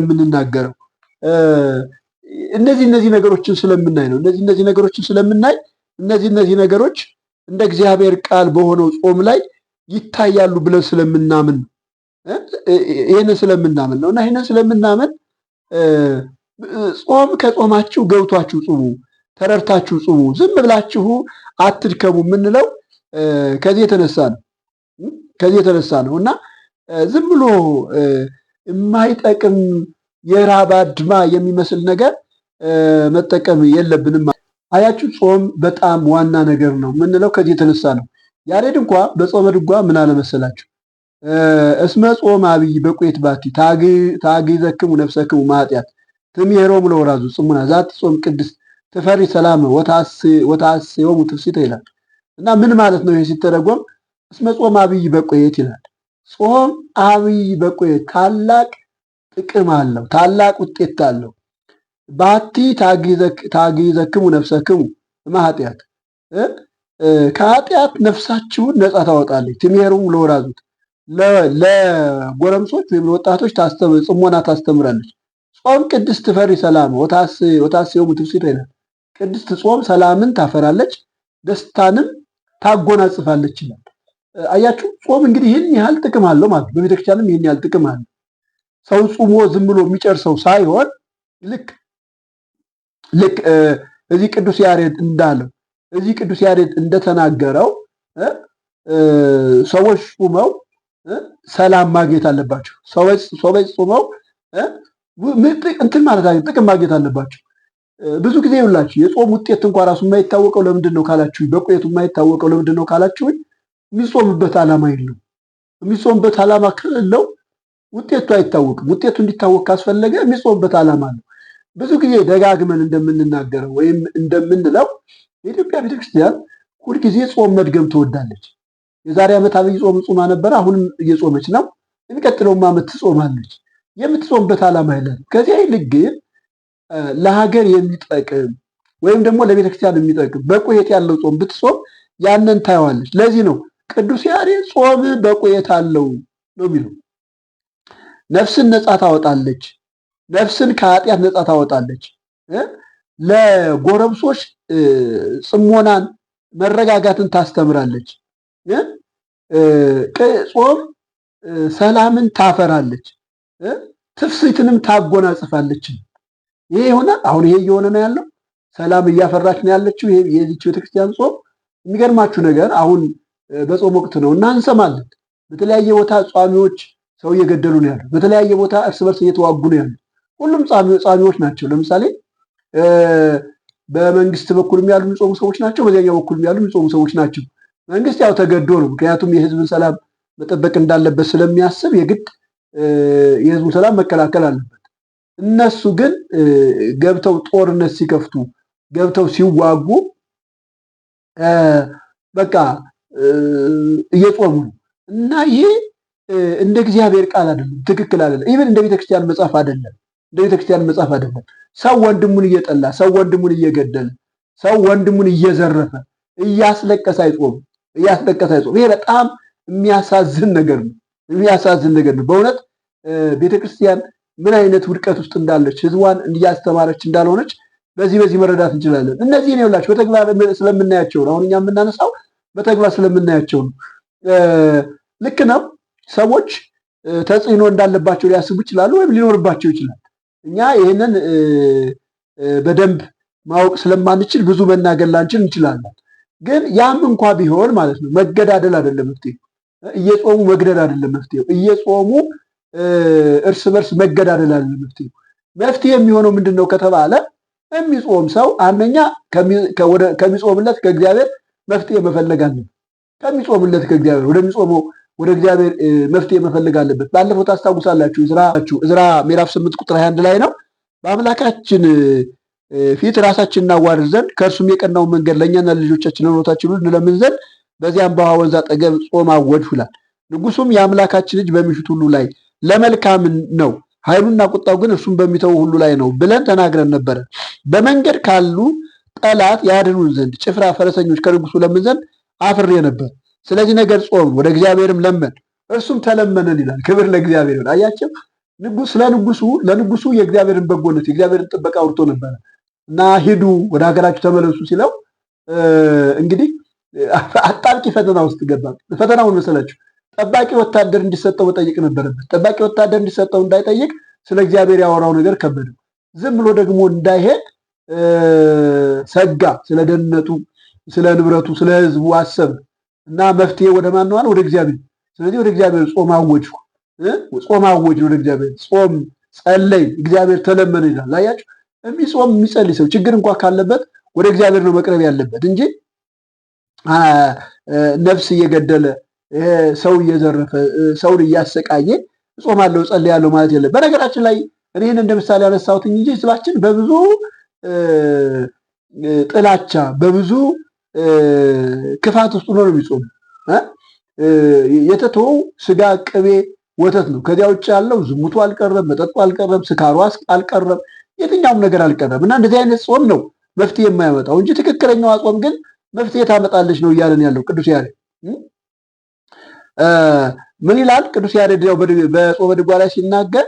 የምንናገረው። እነዚህ ነገሮችን ስለምናይ ነው። እነዚህ ነገሮችን ስለምናይ እነዚህ ነገሮች እንደ እግዚአብሔር ቃል በሆነው ጾም ላይ ይታያሉ ብለን ስለምናምን ነው። ይህንን ስለምናምን ነው እና ይህንን ስለምናምን ጾም ከጾማችሁ ገብቷችሁ ጹሙ፣ ተረድታችሁ ጹሙ፣ ዝም ብላችሁ አትድከሙ የምንለው ከዚህ የተነሳ ነው እና ዝም ብሎ የማይጠቅም የራብ አድማ የሚመስል ነገር መጠቀም የለብንም። አያችሁ ጾም በጣም ዋና ነገር ነው የምንለው ከዚህ የተነሳ ነው። ያሬድ እንኳ በጾመ ድጓ ምን አለመሰላችሁ? እስመ ጾም አብይ በቁየት ባቲ ታግዘክሙ ነፍሰክሙ ማኃጢአት ትምሄሮሙ ለወራዙ ጽሙና ዛቲ ጾም ቅድስት ትፈሪ ሰላም ወታስዮሙ ትፍሲተ ይላል እና ምን ማለት ነው? ይሄ ሲተረጎም እስመ ጾም አብይ በቁየት ይላል። ጾም አብይ በቁየት ታላቅ ጥቅም አለው፣ ታላቅ ውጤት አለው። ባቲ ታግዘክሙ ነፍሰክሙ ማኃጢአት ከኃጢአት ነፍሳችሁን ነፃ ታወጣለች። ትምሄሮሙ ለወራዙት ለጎረምሶች ወይም ለወጣቶች ጽሞና ታስተምራለች። ጾም ቅድስት ትፈሪ ሰላም ወታስዮሙ ትፍሲተ ይላል። ቅድስት ጾም ሰላምን ታፈራለች፣ ደስታንም ታጎናጽፋለች ይላል። አያችሁ ጾም እንግዲህ ይህን ያህል ጥቅም አለው ማለት ነው። በቤተክርስቲያንም ይህን ያህል ጥቅም አለው። ሰው ጾሞ ዝም ብሎ የሚጨርሰው ሳይሆን ልክ እዚህ ቅዱስ ያሬድ እንዳለው እዚህ ቅዱስ ያሬድ እንደተናገረው ሰዎች ጾመው ሰላም ማግኘት አለባቸው። ሰዎች ጾመው እንትን ማለት ጥቅም ማግኘት አለባቸው። ብዙ ጊዜ ይውላችሁ የጾም ውጤት እንኳን ራሱ የማይታወቀው ለምንድን ነው ካላችሁ፣ በቁየቱ የማይታወቀው ለምንድን ነው ካላችሁ፣ የሚጾምበት ዓላማ የለውም። የሚጾምበት ዓላማ ከሌለው ውጤቱ አይታወቅም። ውጤቱ እንዲታወቅ ካስፈለገ የሚጾምበት ዓላማ ነው። ብዙ ጊዜ ደጋግመን እንደምንናገረው ወይም እንደምንለው የኢትዮጵያ ቤተክርስቲያን ሁልጊዜ ጾም መድገም ትወዳለች። የዛሬ ዓመት አብይ ጾም ጾማ ነበረ፣ አሁንም እየጾመች ነው። የሚቀጥለውም ዓመት ትጾማለች። የምትጾምበት ዓላማ የለም። ከዚያ ይልቅ ግን ለሀገር የሚጠቅም ወይም ደግሞ ለቤተክርስቲያን የሚጠቅም በቁየት ያለው ጾም ብትጾም ያንን ታየዋለች። ለዚህ ነው ቅዱስ ያሬድ ጾም በቁየት አለው ነው የሚለው። ነፍስን ነፃ ታወጣለች፣ ነፍስን ከኃጢአት ነፃ ታወጣለች። ለጎረምሶች ጽሞናን መረጋጋትን ታስተምራለች። ጾም ሰላምን ታፈራለች፣ ትፍስሕትንም ታጎናጽፋለች። ይሄ ይሆናል። አሁን ይሄ እየሆነ ነው ያለው። ሰላም እያፈራች ነው ያለችው የዚች ቤተክርስቲያን ጾም። የሚገርማችሁ ነገር አሁን በጾም ወቅት ነው እና እንሰማለን። በተለያየ ቦታ ጿሚዎች ሰው እየገደሉ ነው ያሉት። በተለያየ ቦታ እርስ በርስ እየተዋጉ ነው ያሉት። ሁሉም ጿሚዎች ናቸው። ለምሳሌ በመንግስት በኩል ያሉ የሚጾሙ ሰዎች ናቸው፣ በዚያኛው በኩል ያሉ የሚጾሙ ሰዎች ናቸው። መንግስት ያው ተገዶ ነው፣ ምክንያቱም የህዝብን ሰላም መጠበቅ እንዳለበት ስለሚያስብ የግድ የህዝቡን ሰላም መከላከል አለበት። እነሱ ግን ገብተው ጦርነት ሲከፍቱ ገብተው ሲዋጉ በቃ እየጾሙ ነው እና ይሄ እንደ እግዚአብሔር ቃል አይደለም፣ ትክክል አይደለም። ኢቭን እንደ ቤተክርስቲያን መጽሐፍ አይደለም፣ እንደ ቤተክርስቲያን መጽሐፍ አይደለም። ሰው ወንድሙን እየጠላ፣ ሰው ወንድሙን እየገደለ፣ ሰው ወንድሙን እየዘረፈ እያስለቀሰ አይጾም፣ እያስለቀሰ አይጾም። ይሄ በጣም የሚያሳዝን ነገር ነው፣ የሚያሳዝን ነገር ነው በእውነት ቤተክርስቲያን ምን አይነት ውድቀት ውስጥ እንዳለች፣ ህዝቧን እያስተማረች እንዳልሆነች በዚህ መረዳት እንችላለን። እነዚህ ነው ያላችሁ በተግባር ስለምናያቸው ነው። አሁን እኛ የምናነሳው በተግባር ስለምናያቸው ነው። ልክ ነው። ሰዎች ተጽዕኖ እንዳለባቸው ሊያስቡ ይችላሉ፣ ወይም ሊኖርባቸው ይችላል። እኛ ይህንን በደንብ ማወቅ ስለማንችል ብዙ መናገር ላንችል እንችላለን። ግን ያም እንኳ ቢሆን ማለት ነው መገዳደል አይደለም መፍትሄው። እየጾሙ መግደል አይደለም መፍትሄው። እየጾሙ እርስ በርስ መገዳደል አይደለም መፍትሄው። መፍትሄ የሚሆነው ምንድን ነው ከተባለ የሚጾም ሰው አንደኛ ከሚጾምለት ከእግዚአብሔር መፍትሄ መፈለግ አለበት። ከሚጾምለት ከእግዚአብሔር ወደሚጾመው ወደ እግዚአብሔር መፍትሄ መፈለግ አለበት። ባለፈው ታስታውሳላችሁ ዕዝራ ምዕራፍ 8 ቁጥር 21 ላይ ነው በአምላካችን ፊት ራሳችን እናዋርድ ዘንድ ከእርሱም የቀናውን መንገድ ለእኛና ለልጆቻችን ለኖታችን ሁሉ እንለምን ዘንድ በዚያም በውኃ ወንዝ አጠገብ ጾም አወጅሁ ይላል። ንጉሱም የአምላካችን እጅ በሚሹት ሁሉ ላይ ለመልካም ነው፣ ኃይሉና ቁጣው ግን እርሱም በሚተው ሁሉ ላይ ነው ብለን ተናግረን ነበረ። በመንገድ ካሉ ጠላት ያድኑን ዘንድ ጭፍራ ፈረሰኞች ከንጉሱ ለምን ዘንድ አፍሬ ነበር። ስለዚህ ነገር ጾም፣ ወደ እግዚአብሔርም ለመን፣ እርሱም ተለመነን ይላል። ክብር ለእግዚአብሔር ይሁን። አያቸው ለንጉሱ የእግዚአብሔርን በጎነት የእግዚአብሔርን ጥበቃ አውርቶ ነበረ እና ሂዱ ወደ ሀገራችሁ ተመለሱ ሲለው እንግዲህ አጣብቂ ፈተና ውስጥ ገባ። ፈተናውን መሰላችሁ ጠባቂ ወታደር እንዲሰጠው መጠየቅ ነበረበት። ጠባቂ ወታደር እንዲሰጠው እንዳይጠይቅ ስለ እግዚአብሔር ያወራው ነገር ከበደ። ዝም ብሎ ደግሞ እንዳይሄድ ሰጋ። ስለ ደህንነቱ፣ ስለ ንብረቱ፣ ስለ ሕዝቡ አሰብ እና መፍትሄ ወደ ማን ነው? ወደ እግዚአብሔር። ስለዚህ ወደ እግዚአብሔር ጾም አወጅኩ። ጾም አወጅ ወደ እግዚአብሔር ጾም ጸለይ፣ እግዚአብሔር ተለመነ ይላል። አያችሁ፣ የሚጾም የሚጸልይ ሰው ችግር እንኳን ካለበት ወደ እግዚአብሔር ነው መቅረብ ያለበት እንጂ ነፍስ እየገደለ ሰው እየዘረፈ ሰውን እያሰቃየ እጾማለሁ ጸልያለሁ ማለት የለም። በነገራችን ላይ እኔን እንደ ምሳሌ ያነሳሁት እንጂ ህዝባችን በብዙ ጥላቻ በብዙ ክፋት ውስጥ ነው የሚጾሙ። የተተወው ስጋ፣ ቅቤ፣ ወተት ነው። ከዚያ ውጭ ያለው ዝሙቱ አልቀረም፣ መጠጡ አልቀረም፣ ስካሩ አልቀረም፣ የትኛውም ነገር አልቀረም። እና እንደዚህ አይነት ጾም ነው መፍትሄ የማያመጣው እንጂ ትክክለኛዋ ጾም ግን መፍትሄ ታመጣለች ነው እያለን ያለው ቅዱስ ያሬድ። ምን ይላል ቅዱስ ያሬድ? ያው በጾመ ድጓ ላይ ሲናገር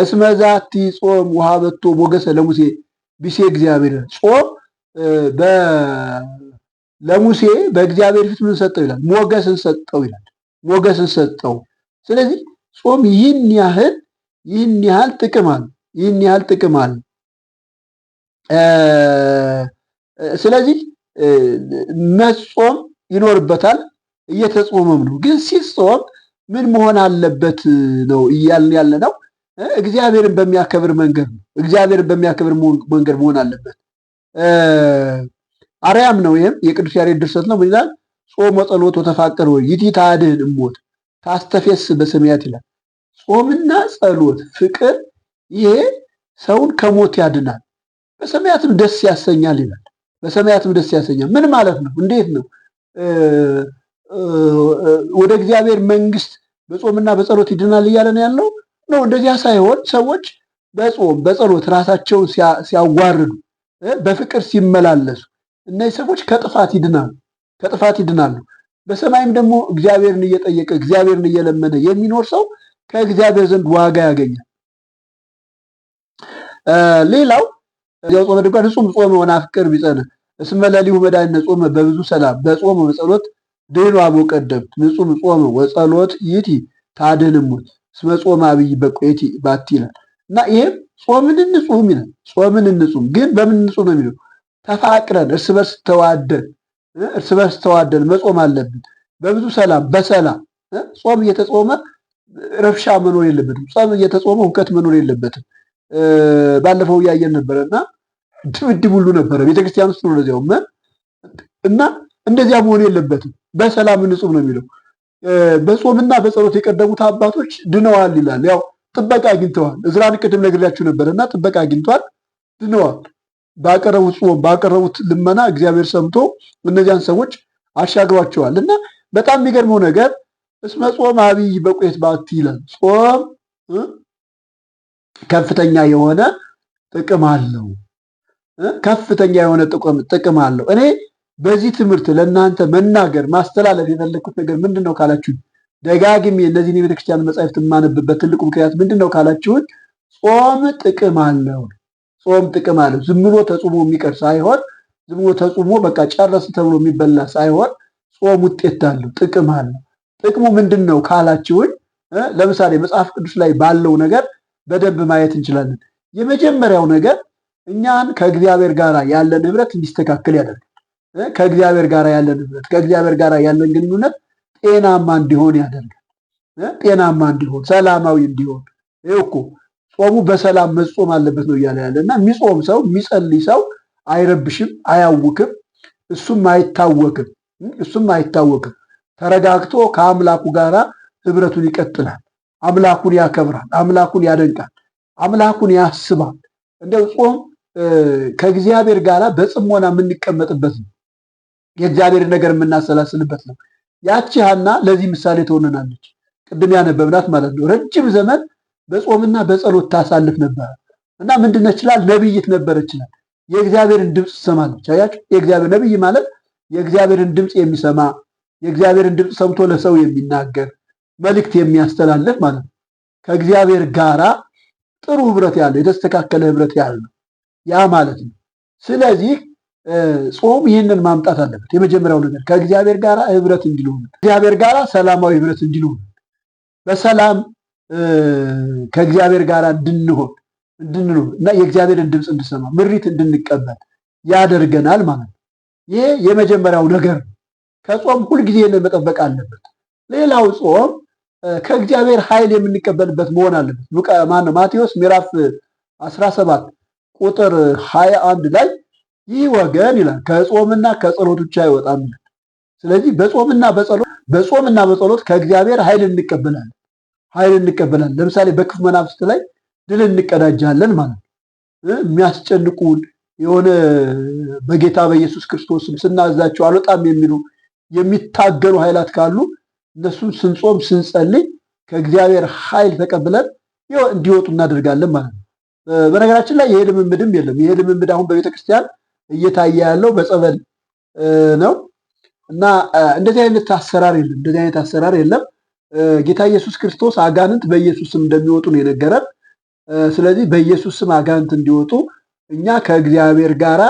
እስመ ዛቲ ጾም ወሀበቶ ሞገሰ ለሙሴ ቢሴ እግዚአብሔር። ጾም ለሙሴ በእግዚአብሔር ፊት ምን ሰጠው ይላል? ሞገስን ሰጠው ይላል። ሞገስን ሰጠው። ስለዚህ ጾም ይህን ያህል ጥቅም አለ። ይህን ያህል ጥቅም አለ። ስለዚህ መጾም ይኖርበታል። እየተጾመም ነው። ግን ሲጾም ምን መሆን አለበት ነው እያልን ያለ ነው። እግዚአብሔርን በሚያከብር መንገድ ነው። እግዚአብሔርን በሚያከብር መንገድ መሆን አለበት። አርያም ነው። ይህም የቅዱስ ያሬድ ድርሰት ነው። ምን ይላል? ጾም ወጸሎት ወተፋቀር ወይ ይእቲ ታድኅን እሞት ታስተፌስ በሰማያት ይላል። ጾምና ጸሎት ፍቅር፣ ይሄ ሰውን ከሞት ያድናል፣ በሰማያትም ደስ ያሰኛል ይላል። በሰማያትም ደስ ያሰኛል። ምን ማለት ነው? እንዴት ነው ወደ እግዚአብሔር መንግስት በጾምና በጸሎት ይድናል እያለን ያለው ነው? እንደዚያ ሳይሆን ሰዎች በጾም በጸሎት ራሳቸውን ሲያዋርዱ በፍቅር ሲመላለሱ እነዚህ ሰዎች ከጥፋት ይድናሉ። በሰማይም ደግሞ እግዚአብሔርን እየጠየቀ እግዚአብሔርን እየለመነ የሚኖር ሰው ከእግዚአብሔር ዘንድ ዋጋ ያገኛል። ሌላው ያው ጾመ ድጓ ንጹም ጾመ ወናፍቅር ቢጸነ እስመ ለሊሁ መድኃኒነ ጾመ በብዙ ሰላም በጾመ በጸሎት ድኅኑ አበው ቀደምት ንጹም ጾመ ወጸሎት ይእቲ ታድኅን እሙት እስመ ጾመ አብይ በቆየቲ ባቲ ይላል። እና ይሄም ጾምን እንጹም ይላል። ጾምን እንጹም ግን በምን እንጹም ነው የሚለው? ተፋቅረን እርስ በርስ ተዋደን መጾም አለብን። በብዙ ሰላም በሰላም ጾም እየተጾመ ረብሻ መኖር የለበትም። ጾም እየተጾመ ሁከት መኖር የለበትም። ባለፈው እያየን ነበረና ድብድብ ሁሉ ነበረ ቤተክርስቲያን ውስጥ ነው ለዚያው እና እንደዚያ መሆን የለበትም። በሰላም እንጹም ነው የሚለው። በጾምና በጸሎት የቀደሙት አባቶች ድነዋል ይላል። ያው ጥበቃ አግኝተዋል። እዝራን ቅድም ነግሬያችሁ ነበርና ጥበቃ አግኝቷል፣ ድነዋል። ባቀረቡት ጾም ባቀረቡት ልመና እግዚአብሔር ሰምቶ እነዚያን ሰዎች አሻግሯቸዋል። እና በጣም የሚገርመው ነገር እስመ ጾም አብይ በቆየት ባቲ ይላል። ጾም ከፍተኛ የሆነ ጥቅም አለው። ከፍተኛ የሆነ ጥቅም አለው። እኔ በዚህ ትምህርት ለእናንተ መናገር ማስተላለፍ የፈለግኩት ነገር ምንድን ነው ካላችሁኝ፣ ደጋግሜ እነዚህን የቤተክርስቲያን መጻሕፍት የማነብበት ትልቁ ምክንያት ምንድን ነው ካላችሁኝ፣ ጾም ጥቅም አለው። ጾም ጥቅም አለው። ዝም ብሎ ተጾሞ የሚቀር ሳይሆን፣ ዝም ብሎ ተጾሞ በቃ ጨረስ ተብሎ የሚበላ ሳይሆን፣ ጾም ውጤት አለው፣ ጥቅም አለው። ጥቅሙ ምንድን ነው ካላችሁኝ፣ ለምሳሌ መጽሐፍ ቅዱስ ላይ ባለው ነገር በደንብ ማየት እንችላለን። የመጀመሪያው ነገር እኛን ከእግዚአብሔር ጋር ያለን ህብረት እንዲስተካከል ያደርጋል። ከእግዚአብሔር ጋር ያለን ህብረት፣ ከእግዚአብሔር ጋር ያለን ግንኙነት ጤናማ እንዲሆን ያደርጋል። ጤናማ እንዲሆን፣ ሰላማዊ እንዲሆን። ይኸው እኮ ጾሙ በሰላም መጾም አለበት ነው እያለ ያለ እና የሚጾም ሰው የሚጸልይ ሰው አይረብሽም፣ አያውክም፣ እሱም አይታወክም። ተረጋግቶ ከአምላኩ ጋር ህብረቱን ይቀጥላል። አምላኩን ያከብራል፣ አምላኩን ያደንቃል፣ አምላኩን ያስባል። እንደው ጾም ከእግዚአብሔር ጋር በጽሞና የምንቀመጥበት ነው። የእግዚአብሔርን ነገር የምናሰላስልበት ነው። ያቺ ሐና ለዚህ ምሳሌ ትሆነናለች። ቅድም ያነበብናት ማለት ነው። ረጅም ዘመን በጾምና በጸሎት ታሳልፍ ነበር እና ምንድነው ይችላል? ነብይት ነበረች ይችላል። የእግዚአብሔርን ድምፅ ትሰማለች። አያችሁ፣ የእግዚአብሔር ነብይ ማለት የእግዚአብሔርን ድምፅ የሚሰማ የእግዚአብሔርን ድምፅ ሰምቶ ለሰው የሚናገር መልእክት የሚያስተላልፍ ማለት ነው። ከእግዚአብሔር ጋራ ጥሩ ህብረት ያለው የተስተካከለ ህብረት ያለው ያ ማለት ነው። ስለዚህ ጾም ይህንን ማምጣት አለበት። የመጀመሪያው ነገር ከእግዚአብሔር ጋር ህብረት እንዲኖር፣ እግዚአብሔር ጋር ሰላማዊ ህብረት እንዲኖር፣ በሰላም ከእግዚአብሔር ጋር እንድንኖር እና የእግዚአብሔርን ድምፅ እንድሰማ ምሪት እንድንቀበል ያደርገናል ማለት ነው። ይሄ የመጀመሪያው ነገር ነው። ከጾም ሁልጊዜ መጠበቅ አለበት። ሌላው ጾም ከእግዚአብሔር ኃይል የምንቀበልበት መሆን አለበት። ማቴዎስ ምዕራፍ 17 ቁጥር 21 ላይ ይህ ወገን ይላል ከጾምና ከጸሎት ብቻ አይወጣም ይላል። ስለዚህ በጾምና በጸሎት ከእግዚአብሔር ኃይል እንቀበላለን። ለምሳሌ በክፉ መናፍስት ላይ ድል እንቀዳጃለን ማለት ነው። የሚያስጨንቁን የሆነ በጌታ በኢየሱስ ክርስቶስም ስናዛቸው አልወጣም የሚሉ የሚታገሉ ኃይላት ካሉ እነሱን ስንጾም ስንጸልይ ከእግዚአብሔር ኃይል ተቀብለን እንዲወጡ እናደርጋለን ማለት ነው። በነገራችን ላይ ይሄ ልምምድም የለም። ይሄ ልምምድ አሁን በቤተክርስቲያን እየታየ ያለው በጸበል ነው እና እንደዚህ አይነት አሰራር የለም። ጌታ ኢየሱስ ክርስቶስ አጋንንት በኢየሱስ ስም እንደሚወጡ ነው የነገረን። ስለዚህ በኢየሱስ ስም አጋንንት እንዲወጡ እኛ ከእግዚአብሔር ጋራ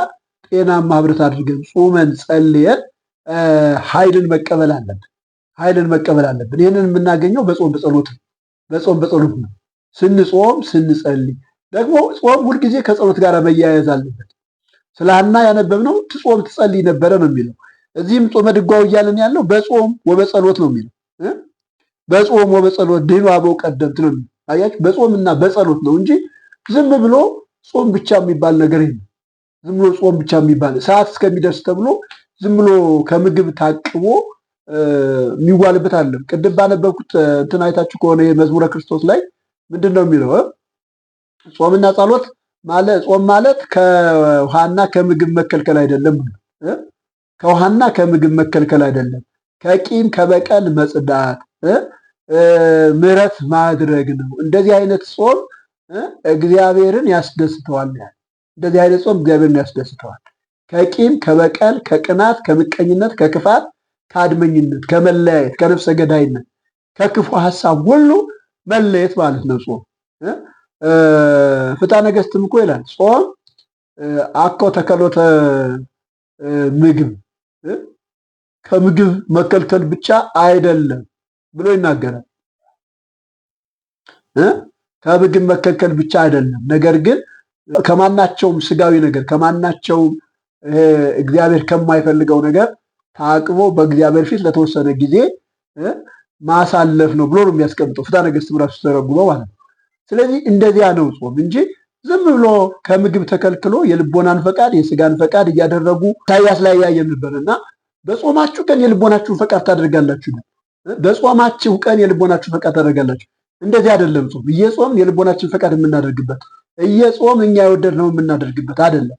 ጤናማ ህብረት አድርገን ጾመን ጸልየን ኃይልን መቀበል አለብን። ይህንን የምናገኘው በጾም በጸሎት ነው። ስንጾም ስንጸልይ ደግሞ ጾም ሁልጊዜ ከጸሎት ጋር መያያዝ አለበት። ስለ ሐና ያነበብነው ትጾም ትጸልይ ነበረ ነው የሚለው። እዚህም ጾመ ድጓው እያለን ያለው በጾም ወበጸሎት ነው የሚለው። በጾም ወበጸሎት ድኅኑ አበው ቀደምት ነው የሚለው። አያችሁ፣ በጾምና በጸሎት ነው እንጂ ዝም ብሎ ጾም ብቻ የሚባል ነገር የለም። ዝም ብሎ ጾም ብቻ የሚባል ሰዓት እስከሚደርስ ተብሎ ዝም ብሎ ከምግብ ታቅቦ የሚዋልበት አለም። ቅድም ባነበብኩት እንትን አይታችሁ ከሆነ የመዝሙረ ክርስቶስ ላይ ምንድን ነው የሚለው? ጾምና ጸሎት ጾም ማለት ከውሃና ከምግብ መከልከል አይደለም። ከውሃና ከምግብ መከልከል አይደለም፣ ከቂም ከበቀል መጽዳት፣ ምሕረት ማድረግ ነው። እንደዚህ አይነት ጾም እግዚአብሔርን ያስደስተዋል። እንደዚህ አይነት ጾም እግዚአብሔርን ያስደስተዋል። ከቂም ከበቀል ከቅናት ከምቀኝነት ከክፋት ከአድመኝነት ከመለያየት ከነፍሰ ገዳይነት ከክፉ ሐሳብ ሁሉ መለየት ማለት ነው ጾም። ፍትሐ ነገሥትም እኮ ይላል ጾም አኮ ተከሎተ ምግብ፣ ከምግብ መከልከል ብቻ አይደለም ብሎ ይናገራል። ከምግብ መከልከል ብቻ አይደለም፣ ነገር ግን ከማናቸውም ስጋዊ ነገር ከማናቸውም እግዚአብሔር ከማይፈልገው ነገር ታቅቦ በእግዚአብሔር ፊት ለተወሰነ ጊዜ ማሳለፍ ነው ብሎ ነው የሚያስቀምጠው ፍትሐ ነገሥት ምዕራፍ ተረጉመው ማለት ነው። ስለዚህ እንደዚያ ነው ጾም እንጂ ዝም ብሎ ከምግብ ተከልክሎ የልቦናን ፈቃድ የስጋን ፈቃድ እያደረጉ ኢሳይያስ ላይ ያየን ነበርና በጾማችሁ ቀን የልቦናችሁን ፈቃድ ታደርጋላችሁ። በጾማችሁ ቀን የልቦናችሁን ፈቃድ ታደርጋላችሁ። እንደዚህ አይደለም ጾም። እየጾምን የልቦናችን ፈቃድ የምናደርግበት እየጾም እኛ የወደድነው የምናደርግበት አይደለም።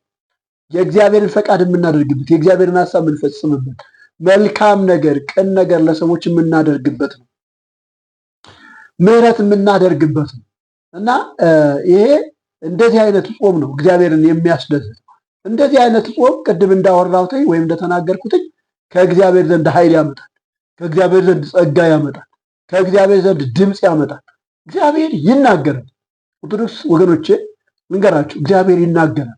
የእግዚአብሔርን ፈቃድ የምናደርግበት የእግዚአብሔርን ሐሳብ የምንፈጽምበት መልካም ነገር ቅን ነገር ለሰዎች የምናደርግበት ነው። ምሕረት የምናደርግበት ነው እና ይሄ እንደዚህ አይነት ጾም ነው እግዚአብሔርን የሚያስደስት። እንደዚህ አይነት ጾም ቅድም እንዳወራሁት ወይም እንደተናገርኩት ከእግዚአብሔር ዘንድ ኃይል ያመጣል፣ ከእግዚአብሔር ዘንድ ጸጋ ያመጣል፣ ከእግዚአብሔር ዘንድ ድምፅ ያመጣል። እግዚአብሔር ይናገራል። ኦርቶዶክስ ወገኖቼ ልንገራችሁ፣ እግዚአብሔር ይናገራል።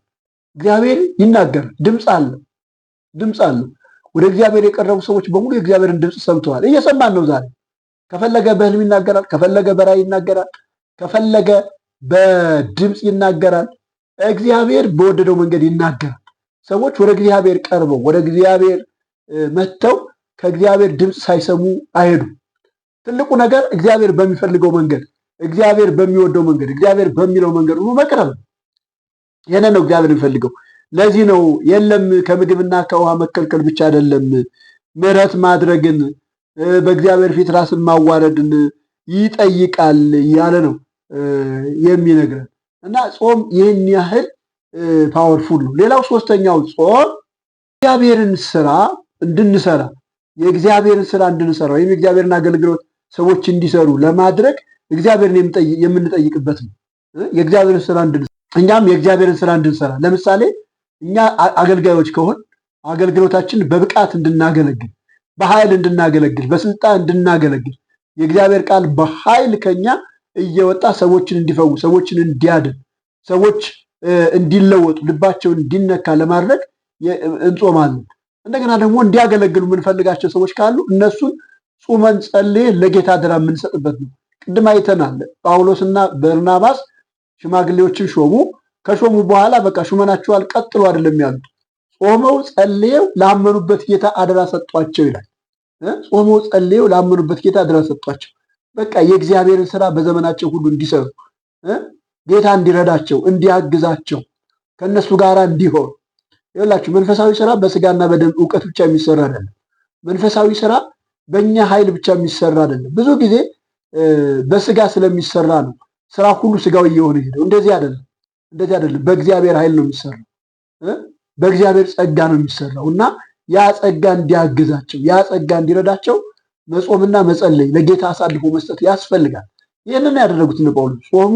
ድምፅ አለው። ወደ እግዚአብሔር የቀረቡ ሰዎች በሙሉ የእግዚአብሔርን ድምፅ ሰምተዋል፣ እየሰማን ነው ዛሬ። ከፈለገ በህልም ይናገራል፣ ከፈለገ በራእይ ይናገራል፣ ከፈለገ በድምፅ ይናገራል። እግዚአብሔር በወደደው መንገድ ይናገራል። ሰዎች ወደ እግዚአብሔር ቀርበው ወደ እግዚአብሔር መጥተው ከእግዚአብሔር ድምፅ ሳይሰሙ አይሄዱም። ትልቁ ነገር እግዚአብሔር በሚፈልገው መንገድ፣ እግዚአብሔር በሚወደው መንገድ፣ እግዚአብሔር በሚለው መንገድ ሁሉ መቅረብ። ይህንን ነው እግዚአብሔር የሚፈልገው። ለዚህ ነው የለም ከምግብና ከውሃ መከልከል ብቻ አይደለም፣ ምሕረት ማድረግን በእግዚአብሔር ፊት ራስን ማዋረድን ይጠይቃል እያለ ነው የሚነግረን እና ጾም ይህን ያህል ፓወርፉል ነው። ሌላው ሶስተኛው ጾም እግዚአብሔርን ስራ እንድንሰራ ወይም የእግዚአብሔርን አገልግሎት ሰዎች እንዲሰሩ ለማድረግ እግዚአብሔርን የምንጠይቅበት ነው። የእግዚአብሔርን ስራ እኛም የእግዚአብሔርን ስራ እንድንሰራ፣ ለምሳሌ እኛ አገልጋዮች ከሆን አገልግሎታችን በብቃት እንድናገለግል፣ በኃይል እንድናገለግል፣ በስልጣን እንድናገለግል የእግዚአብሔር ቃል በኃይል ከኛ እየወጣ ሰዎችን እንዲፈውስ፣ ሰዎችን እንዲያድን፣ ሰዎች እንዲለወጡ፣ ልባቸውን እንዲነካ ለማድረግ እንጾማለን። እንደገና ደግሞ እንዲያገለግሉ የምንፈልጋቸው ሰዎች ካሉ እነሱን ጾመን ጸልየን ለጌታ አደራ የምንሰጥበት ነው። ቅድም አይተናል። ጳውሎስና በርናባስ ሽማግሌዎችን ሾሙ። ከሾሙ በኋላ በቃ ሹመናቸዋል ቀጥሎ አይደለም ያሉት፣ ጾመው ጸልየው ላመኑበት ጌታ አደራ ሰጧቸው ይላል። ጾመው ጸልየው ላመኑበት ጌታ አደራ ሰጧቸው። በቃ የእግዚአብሔርን ስራ በዘመናቸው ሁሉ እንዲሰሩ ጌታ እንዲረዳቸው እንዲያግዛቸው ከነሱ ጋር እንዲሆን። ይኸውላችሁ መንፈሳዊ ስራ በስጋና በደም እውቀት ብቻ የሚሰራ አይደለም። መንፈሳዊ ስራ በእኛ ኃይል ብቻ የሚሰራ አይደለም። ብዙ ጊዜ በስጋ ስለሚሰራ ነው ስራ ሁሉ ስጋዊ እየሆነ ሄደው። እንደዚህ አይደለም፣ እንደዚህ አይደለም። በእግዚአብሔር ኃይል ነው የሚሰራው፣ በእግዚአብሔር ጸጋ ነው የሚሰራው እና ያ ጸጋ እንዲያግዛቸው ያ ጸጋ እንዲረዳቸው መጾምና መጸለይ ለጌታ አሳልፎ መስጠት ያስፈልጋል። ይህንን ያደረጉት እነ ጳውሎስ ጾሙ፣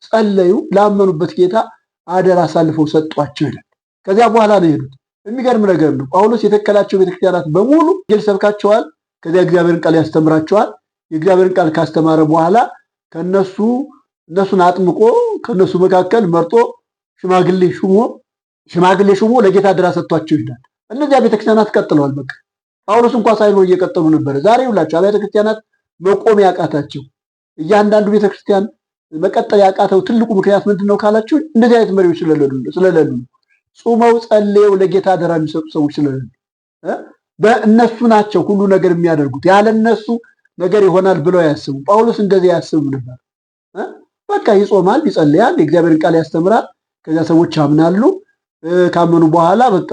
ጸለዩ፣ ላመኑበት ጌታ አደራ አሳልፈው ሰጧቸው ይላል። ከዚያ በኋላ ነው የሄዱት። የሚገርም ነገር ነው። ጳውሎስ የተከላቸው ቤተክርስቲያናት በሙሉ ወንጌል ሰብካቸዋል። ከዚያ እግዚአብሔርን ቃል ያስተምራቸዋል። የእግዚአብሔርን ቃል ካስተማረ በኋላ እነሱን አጥምቆ ከነሱ መካከል መርጦ ሽማግሌ ሹሞ ለጌታ አደራ ሰጥቷቸው ይሄዳል። እነዚያ ቤተክርስቲያናት ቀጥለዋል። በቃ ጳውሎስ እንኳ ሳይኖር እየቀጠሉ ነበረ። ዛሬ ሁላቸው አብያተ ክርስቲያናት መቆም ያቃታቸው፣ እያንዳንዱ ቤተክርስቲያን መቀጠል ያቃተው ትልቁ ምክንያት ምንድን ነው ካላችሁ፣ እንደዚህ አይነት መሪዎች ስለሌሉ፣ ጾመው ጸልየው ለጌታ አደራ የሚሰጡ ሰዎች ስለሌሉ፣ በእነሱ ናቸው ሁሉ ነገር የሚያደርጉት። ያለ እነሱ ነገር ይሆናል ብለው አያስቡም። ጳውሎስ እንደዚህ አያስብም ነበር። በቃ ይጾማል፣ ይጸልያል፣ የእግዚአብሔርን ቃል ያስተምራል። ከዚያ ሰዎች ያምናሉ። ካመኑ በኋላ በቃ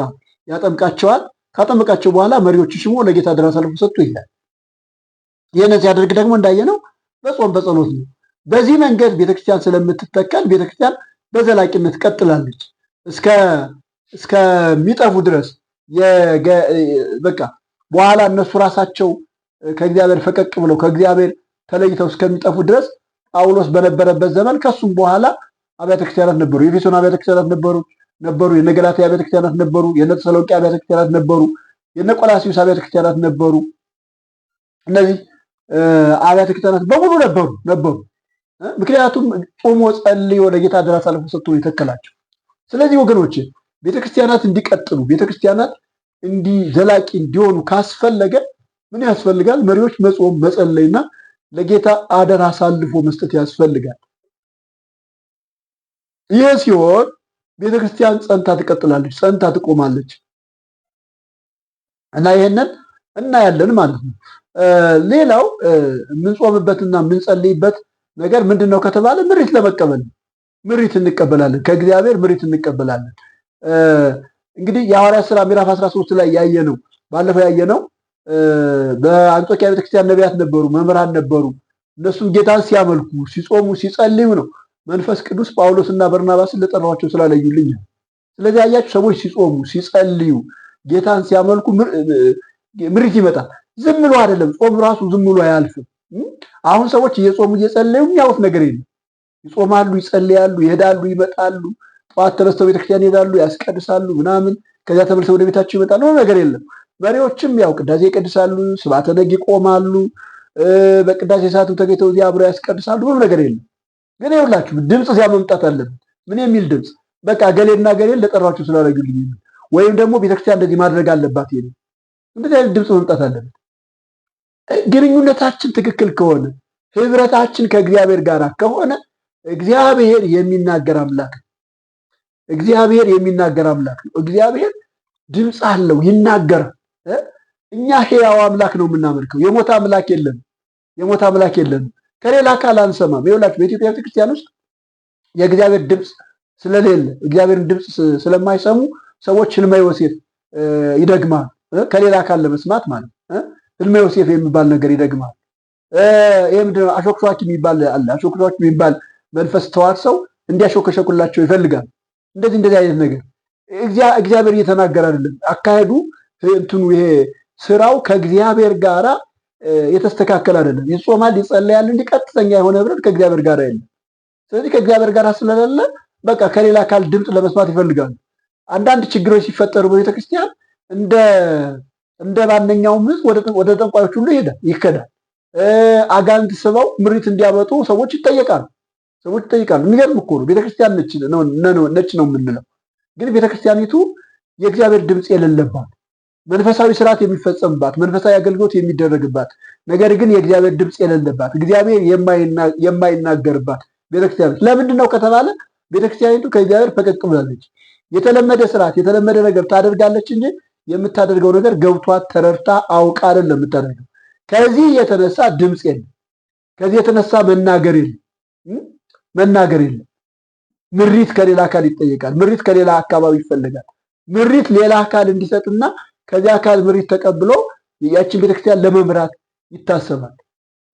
ያጠምቃቸዋል። ካጠመቃቸው በኋላ መሪዎች ሽሞ ለጌታ አደራ አሳልፎ ሰጡ ይላል። ይህንን ሲያደርግ ደግሞ እንዳየነው በጾም በጸሎት ነው። በዚህ መንገድ ቤተክርስቲያን ስለምትተከል ቤተክርስቲያን በዘላቂነት ቀጥላለች እስከሚጠፉ ድረስ። በቃ በኋላ እነሱ ራሳቸው ከእግዚአብሔር ፈቀቅ ብለው ከእግዚአብሔር ተለይተው እስከሚጠፉ ድረስ ጳውሎስ በነበረበት ዘመን ከሱም በኋላ አብያተ ክርስቲያናት ነበሩ። የኤፌሶን አብያተ ክርስቲያናት ነበሩ፣ የነ ገላትያ አብያተ ክርስቲያናት ነበሩ፣ የነ ተሰሎንቄ አብያተ ክርስቲያናት ነበሩ፣ የነ ቆላስይስ አብያተ ክርስቲያናት ነበሩ። እነዚህ አብያተ ክርስቲያናት በሙሉ ነበሩ። ምክንያቱም ጾሞ ጸልዮ ለጌታ አደራ አሳልፎ ሰጥቶ የተከላቸው። ስለዚህ ወገኖች ቤተክርስቲያናት እንዲቀጥሉ ቤተክርስቲያናት ዘላቂ እንዲሆኑ ካስፈለገ ምን ያስፈልጋል? መሪዎች መጾም መጸለይና ለጌታ አደራ አሳልፎ መስጠት ያስፈልጋል። ይህ ሲሆን ቤተክርስቲያን ጸንታ ትቀጥላለች፣ ጸንታ ትቆማለች እና ይሄንን እናያለን ማለት ነው። ሌላው የምንጾምበትና የምንጸልይበት ነገር ምንድን ነው ከተባለ ምሪት ለመቀበል ምሪት እንቀበላለን፣ ከእግዚአብሔር ምሪት እንቀበላለን። እንግዲህ የሐዋርያት ሥራ ምዕራፍ 13 ላይ ያየነው ባለፈው ያየነው በአንጾኪያ ቤተክርስቲያን ነቢያት ነበሩ፣ መምህራን ነበሩ። እነሱም ጌታን ሲያመልኩ ሲጾሙ ሲጸልዩ ነው መንፈስ ቅዱስ ጳውሎስና በርናባስን ለጠራቸው ስላለዩልኝ። ስለዚህ አያችሁ ሰዎች ሲጾሙ ሲጸልዩ ጌታን ሲያመልኩ ምሪት ይመጣል። ዝም ብሎ አይደለም፣ ጾም ራሱ ዝም ብሎ አያልፍም። አሁን ሰዎች እየጾሙ እየጸለዩ የሚያዩት ነገር የለም። ይጾማሉ፣ ይጸልያሉ፣ ይሄዳሉ፣ ይመጣሉ። ጠዋት ተነስተው ቤተክርስቲያን ይሄዳሉ፣ ያስቀድሳሉ ምናምን፣ ከዚያ ተመልሰው ወደ ቤታቸው ይመጣሉ። ነገር የለም። መሪዎችም ያው ቅዳሴ ይቀድሳሉ፣ ስብሐተ ነግ ይቆማሉ፣ በቅዳሴ ሰዓቱ ተገኝተው እዚያ አብረው ያስቀድሳሉ። ምንም ነገር የለም። ግን ይኸውላችሁ ድምፅ እዚያ መምጣት አለበት። ምን የሚል ድምፅ? በቃ ገሌና ገሌን ለጠራችሁ ስላደረጉልኝ ወይም ደግሞ ቤተክርስቲያን እንደዚህ ማድረግ አለባት የሚል እንደዚህ አይነት ድምፅ መምጣት አለበት። ግንኙነታችን ትክክል ከሆነ ህብረታችን ከእግዚአብሔር ጋር ከሆነ እግዚአብሔር የሚናገር አምላክ ነው። እግዚአብሔር የሚናገር አምላክ ነው። እግዚአብሔር ድምፅ አለው፣ ይናገራል። እኛ ሕያው አምላክ ነው የምናመልከው። የሞተ አምላክ የለም። የሞተ አምላክ የለም። ከሌላ አካል አንሰማም። ይኸውላችሁ በኢትዮጵያ ቤተክርስቲያን ውስጥ የእግዚአብሔር ድምፅ ስለሌለ እግዚአብሔርን ድምፅ ስለማይሰሙ ሰዎች ህልመ ዮሴፍ ይደግማል። ከሌላ አካል ለመስማት ማለት ህልመ ዮሴፍ የሚባል ነገር ይደግማል። ይሄ ምንድን ነው? አሾክሿኪ የሚባል አለ። አሾክሿኪ የሚባል መንፈስ ተዋርሰው እንዲያሾከሸኩላቸው ይፈልጋል። እንደዚህ አይነት ነገር እግዚአብሔር እየተናገረ አይደለም። አካሄዱ እንትኑ ይሄ ስራው ከእግዚአብሔር ጋራ የተስተካከለ አይደለም። ይጾማል፣ ይጸለያል፣ እንዲህ ቀጥተኛ የሆነ ህብረት ከእግዚአብሔር ጋር የለም። ስለዚህ ከእግዚአብሔር ጋር ስለሌለ በቃ ከሌላ አካል ድምፅ ለመስማት ይፈልጋሉ። አንዳንድ ችግሮች ሲፈጠሩ በቤተክርስቲያን እንደ ማንኛውም ህዝብ ወደ ጠንቋዮች ሁሉ ይከዳል። አጋንንት ስበው ምሪት እንዲያመጡ ሰዎች ይጠየቃሉ። የሚገርም እኮ ነው። ቤተክርስቲያን ነች ነው የምንለው፣ ግን ቤተክርስቲያኒቱ የእግዚአብሔር ድምፅ የሌለባት መንፈሳዊ ስርዓት የሚፈጸምባት መንፈሳዊ አገልግሎት የሚደረግባት ነገር ግን የእግዚአብሔር ድምፅ የሌለባት እግዚአብሔር የማይናገርባት ቤተክርስቲያን። ለምንድን ነው ከተባለ ቤተክርስቲያኒቱ ከእግዚአብሔር ፈቀቅ ብላለች። የተለመደ ስርዓት የተለመደ ነገር ታደርጋለች እንጂ የምታደርገው ነገር ገብቷት ተረድታ አውቃ አይደለም የምታደርገው። ከዚህ የተነሳ ድምፅ የለም። ከዚህ የተነሳ መናገር የለም። ምሪት ከሌላ አካል ይጠየቃል። ምሪት ከሌላ አካባቢ ይፈልጋል። ምሪት ሌላ አካል እንዲሰጥና ከዚህ አካል ምሪት ተቀብሎ ያችን ቤተክርስቲያን ለመምራት ይታሰባል።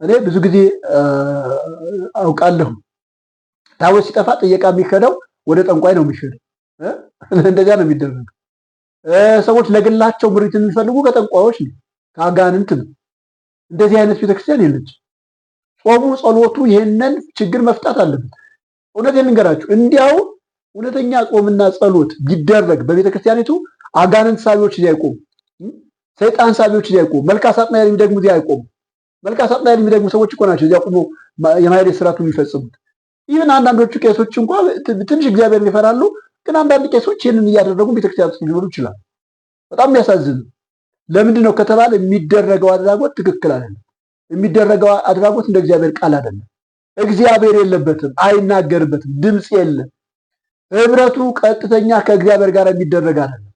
እኔ ብዙ ጊዜ አውቃለሁ ታቦት ሲጠፋ ጥየቃ የሚከደው ወደ ጠንቋይ ነው የሚሸደው። እንደዚያ ነው የሚደረገው። ሰዎች ለግላቸው ምሪት የሚፈልጉ ከጠንቋዮች ነው፣ ከአጋንንት ነው። እንደዚህ አይነት ቤተክርስቲያን የለች። ጾሙ ጸሎቱ ይሄንን ችግር መፍታት አለበት። እውነቴን ልንገራችሁ፣ እንዲያው እውነተኛ ጾምና ጸሎት ቢደረግ በቤተክርስቲያኒቱ አጋንንት ሳቢዎች እዚህ አይቆሙ፣ ሰይጣን ሳቢዎች እዚህ አይቆሙ፣ መልካ ሳጥናኤል የሚደግሙ እዚህ አይቆሙ። መልካ ሳጥናኤል የሚደግሙ ሰዎች እኮ ናቸው እዚያ ቆሞ የማህሌት ስርዓቱ የሚፈጽሙት። ይህን አንዳንዶቹ ቄሶች እንኳ ትንሽ እግዚአብሔርን ይፈራሉ፣ ግን አንዳንድ ቄሶች ይህንን እያደረጉ ቤተክርስቲያን ውስጥ ሊኖሩ ይችላል። በጣም የሚያሳዝን። ለምንድን ነው ከተባለ የሚደረገው አድራጎት ትክክል አይደለም። የሚደረገው አድራጎት እንደ እግዚአብሔር ቃል አይደለም። እግዚአብሔር የለበትም፣ አይናገርበትም፣ ድምፅ የለም። ህብረቱ ቀጥተኛ ከእግዚአብሔር ጋር የሚደረግ አይደለም።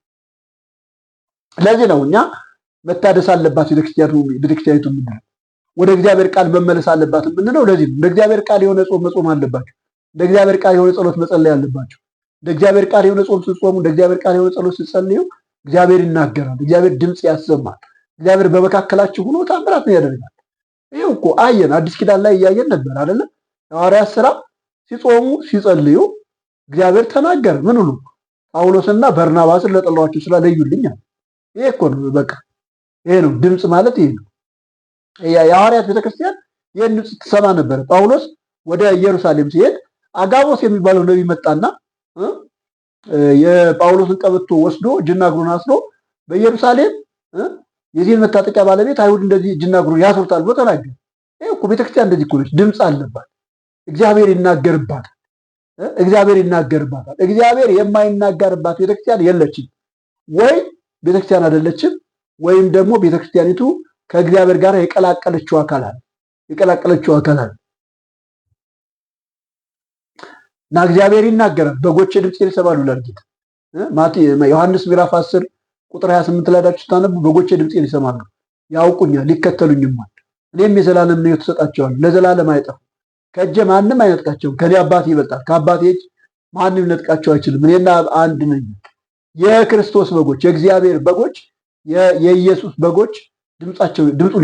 ለዚህ ነው እኛ መታደስ አለባት ቤተክርስቲያኒቱ የምንለው፣ ወደ እግዚአብሔር ቃል መመለስ አለባት የምንለው ለዚህ ነው። እንደ እግዚአብሔር ቃል የሆነ ጾም መጾም አለባቸው። እንደ እግዚአብሔር ቃል የሆነ ጸሎት መጸለይ አለባቸው። እንደ እግዚአብሔር ቃል የሆነ ጾም ስትጾሙ፣ እንደ እግዚአብሔር ቃል የሆነ ጸሎት ስትጸልዩ እግዚአብሔር ይናገራል። እግዚአብሔር ድምፅ ያሰማል። እግዚአብሔር በመካከላችሁ ሆኖ ታምራትን ያደርጋል። ይኸው እኮ አየን፣ አዲስ ኪዳን ላይ እያየን ነበር አይደለ? ሐዋርያት ሥራ ሲጾሙ ሲጸልዩ እግዚአብሔር ተናገረ። ምን ሁሉ ጳውሎስና በርናባስን ለጠሏቸው ስለለዩልኝ። ይሄ እኮ ነው በቃ። ይሄ ነው ድምፅ ማለት። ይሄ ነው የሐዋርያት ቤተክርስቲያን ይህን ድምፅ ትሰማ ነበር። ጳውሎስ ወደ ኢየሩሳሌም ሲሄድ አጋቦስ የሚባለው ነቢይ መጣና የጳውሎስን ቀበቶ ወስዶ እጅና እግሩን አስሮ በኢየሩሳሌም የዚህን መታጠቂያ ባለቤት አይሁድ እንደዚህ እጅና እግሩን ያስሩታል ብሎ ተናገረ። ይሄ እኮ ቤተክርስቲያን እንደዚህ እኮ ነች። ድምፅ አለባት። እግዚአብሔር ይናገርባታል። እግዚአብሔር የማይናገርባት ቤተክርስቲያን የለችም። ወይ ቤተክርስቲያን አይደለችም፣ ወይም ደግሞ ቤተክርስቲያኒቱ ከእግዚአብሔር ጋር የቀላቀለችው አካል አለ። እና እግዚአብሔር ይናገራል። በጎቼ ድምፄን ይሰማሉ ይላል ጌታ። ዮሐንስ ምዕራፍ 10 ቁጥር 28 ላይ ዳችሁ ስታነቡ በጎቼ ድምፄን ይሰማሉ፣ ያውቁኛል፣ ይከተሉኝማል። እኔም የዘላለም ሕይወት እሰጣቸዋለሁ፣ ለዘላለም አይጠፉም፣ ከእጄ ማንም አይነጥቃቸውም። ከኔ አባቴ ይበልጣል፣ ከአባቴ እጅ ማንም ሊነጥቃቸው አይችልም። እኔና አንድ ነኝ። የክርስቶስ በጎች፣ የእግዚአብሔር በጎች፣ የኢየሱስ በጎች ድምፁን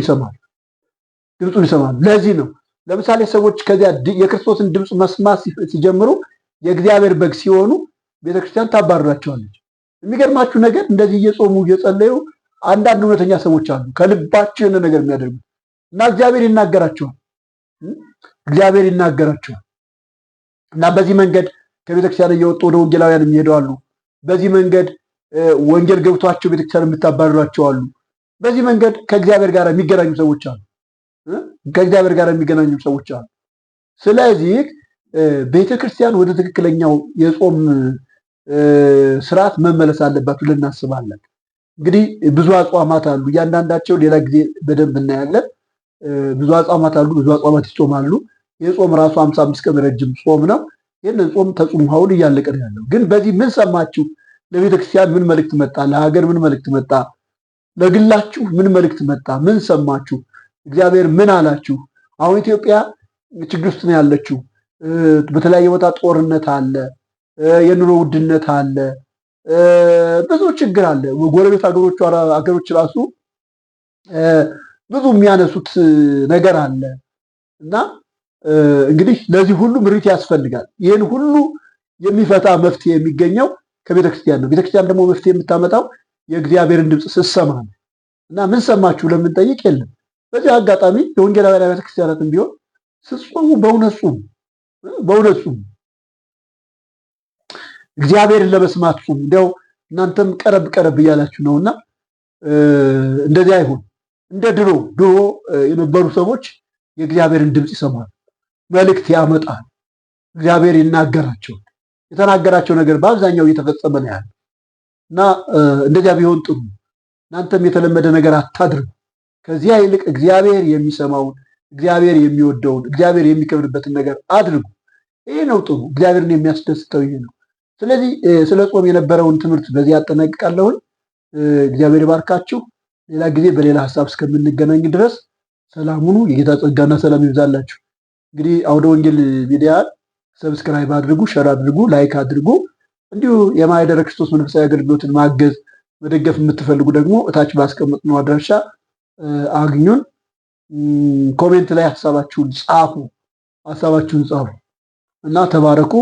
ይሰማሉ። ለዚህ ነው ለምሳሌ ሰዎች ከዚያ የክርስቶስን ድምፅ መስማት ሲጀምሩ የእግዚአብሔር በግ ሲሆኑ ቤተክርስቲያን ታባርራቸዋለች። የሚገርማችሁ ነገር እንደዚህ እየጾሙ እየጸለዩ አንዳንድ እውነተኛ ሰዎች አሉ ከልባቸው የሆነ ነገር የሚያደርጉ እና እግዚአብሔር ይናገራቸዋል እና በዚህ መንገድ ከቤተክርስቲያን እየወጡ ወደ ወንጌላውያን የሚሄዱ አሉ። በዚህ መንገድ ወንጌል ገብቷቸው ቤተክርስቲያን የምታባርራቸው አሉ። በዚህ መንገድ ከእግዚአብሔር ጋር የሚገናኙ ሰዎች አሉ። ስለዚህ ቤተክርስቲያን ወደ ትክክለኛው የጾም ስርዓት መመለስ አለባት ብለን እናስባለን። እንግዲህ ብዙ አጽዋማት አሉ። እያንዳንዳቸው ሌላ ጊዜ በደንብ እናያለን። ብዙ አጽዋማት አሉ። ብዙ አጽዋማት ይጾማሉ። የጾም ራሱ 55 ቀን ረጅም ጾም ነው። ይህንን ጾም ተጾሙ አሁን እያለቀ ነው ያለው። ግን በዚህ ምን ሰማችሁ? ለቤተክርስቲያን ምን መልእክት መጣ? ለሀገር ምን መልእክት መጣ? ለግላችሁ ምን መልእክት መጣ? ምን ሰማችሁ? እግዚአብሔር ምን አላችሁ? አሁን ኢትዮጵያ ችግር ውስጥ ነው ያለችው። በተለያየ ቦታ ጦርነት አለ፣ የኑሮ ውድነት አለ፣ ብዙ ችግር አለ። ጎረቤት ሀገሮች ራሱ ብዙ የሚያነሱት ነገር አለ እና እንግዲህ ለዚህ ሁሉ ምሪት ያስፈልጋል። ይህን ሁሉ የሚፈታ መፍትሄ የሚገኘው ከቤተክርስቲያን ነው። ቤተክርስቲያን ደግሞ መፍትሄ የምታመጣው የእግዚአብሔርን ድምፅ ስትሰማ ነው። እና ምን ሰማችሁ ለምንጠይቅ የለም። በዚህ አጋጣሚ የወንጌላውያን ቤተክርስቲያናትን ቢሆን ስትጾሙ በእውነት ጹሙ፣ እግዚአብሔርን ለመስማት ጹሙ። እንዲያው እናንተም ቀረብ እያላችሁ ነውና እንደዚህ አይሁን። እንደ ድሮ የነበሩ ሰዎች የእግዚአብሔርን ድምፅ ይሰማሉ፣ መልእክት ያመጣል፣ እግዚአብሔር ይናገራቸዋል። የተናገራቸው ነገር በአብዛኛው እየተፈጸመ ነው ያለው እና እንደዚያ ቢሆን ጥሩ። እናንተም የተለመደ ነገር አታድርጉ። ከዚያ ይልቅ እግዚአብሔር የሚሰማውን፣ እግዚአብሔር የሚወደውን፣ እግዚአብሔር የሚከብርበትን ነገር አድርጉ። ይሄ ነው ጥሩ። እግዚአብሔርን የሚያስደስተው ይሄ ነው። ስለዚህ ስለ ጾም የነበረውን ትምህርት በዚህ አጠናቅቃለሁኝ። እግዚአብሔር ይባርካችሁ። ሌላ ጊዜ በሌላ ሀሳብ እስከምንገናኝ ድረስ ሰላም ሁኑ። የጌታ ጸጋና ሰላም ይብዛላችሁ። እንግዲህ አውደ ወንጌል ሚዲያ ሰብስክራይብ አድርጉ፣ ሸር አድርጉ፣ ላይክ አድርጉ። እንዲሁ የማኅደረ ክርስቶስ መንፈሳዊ አገልግሎትን ማገዝ መደገፍ የምትፈልጉ ደግሞ እታች ባስቀመጥነው አድራሻ አግኙን። ኮሜንት ላይ ሀሳባችሁን ጻፉ እና ተባረኩ።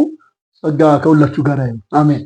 ጸጋ ከሁላችሁ ጋር ይሁን። አሜን።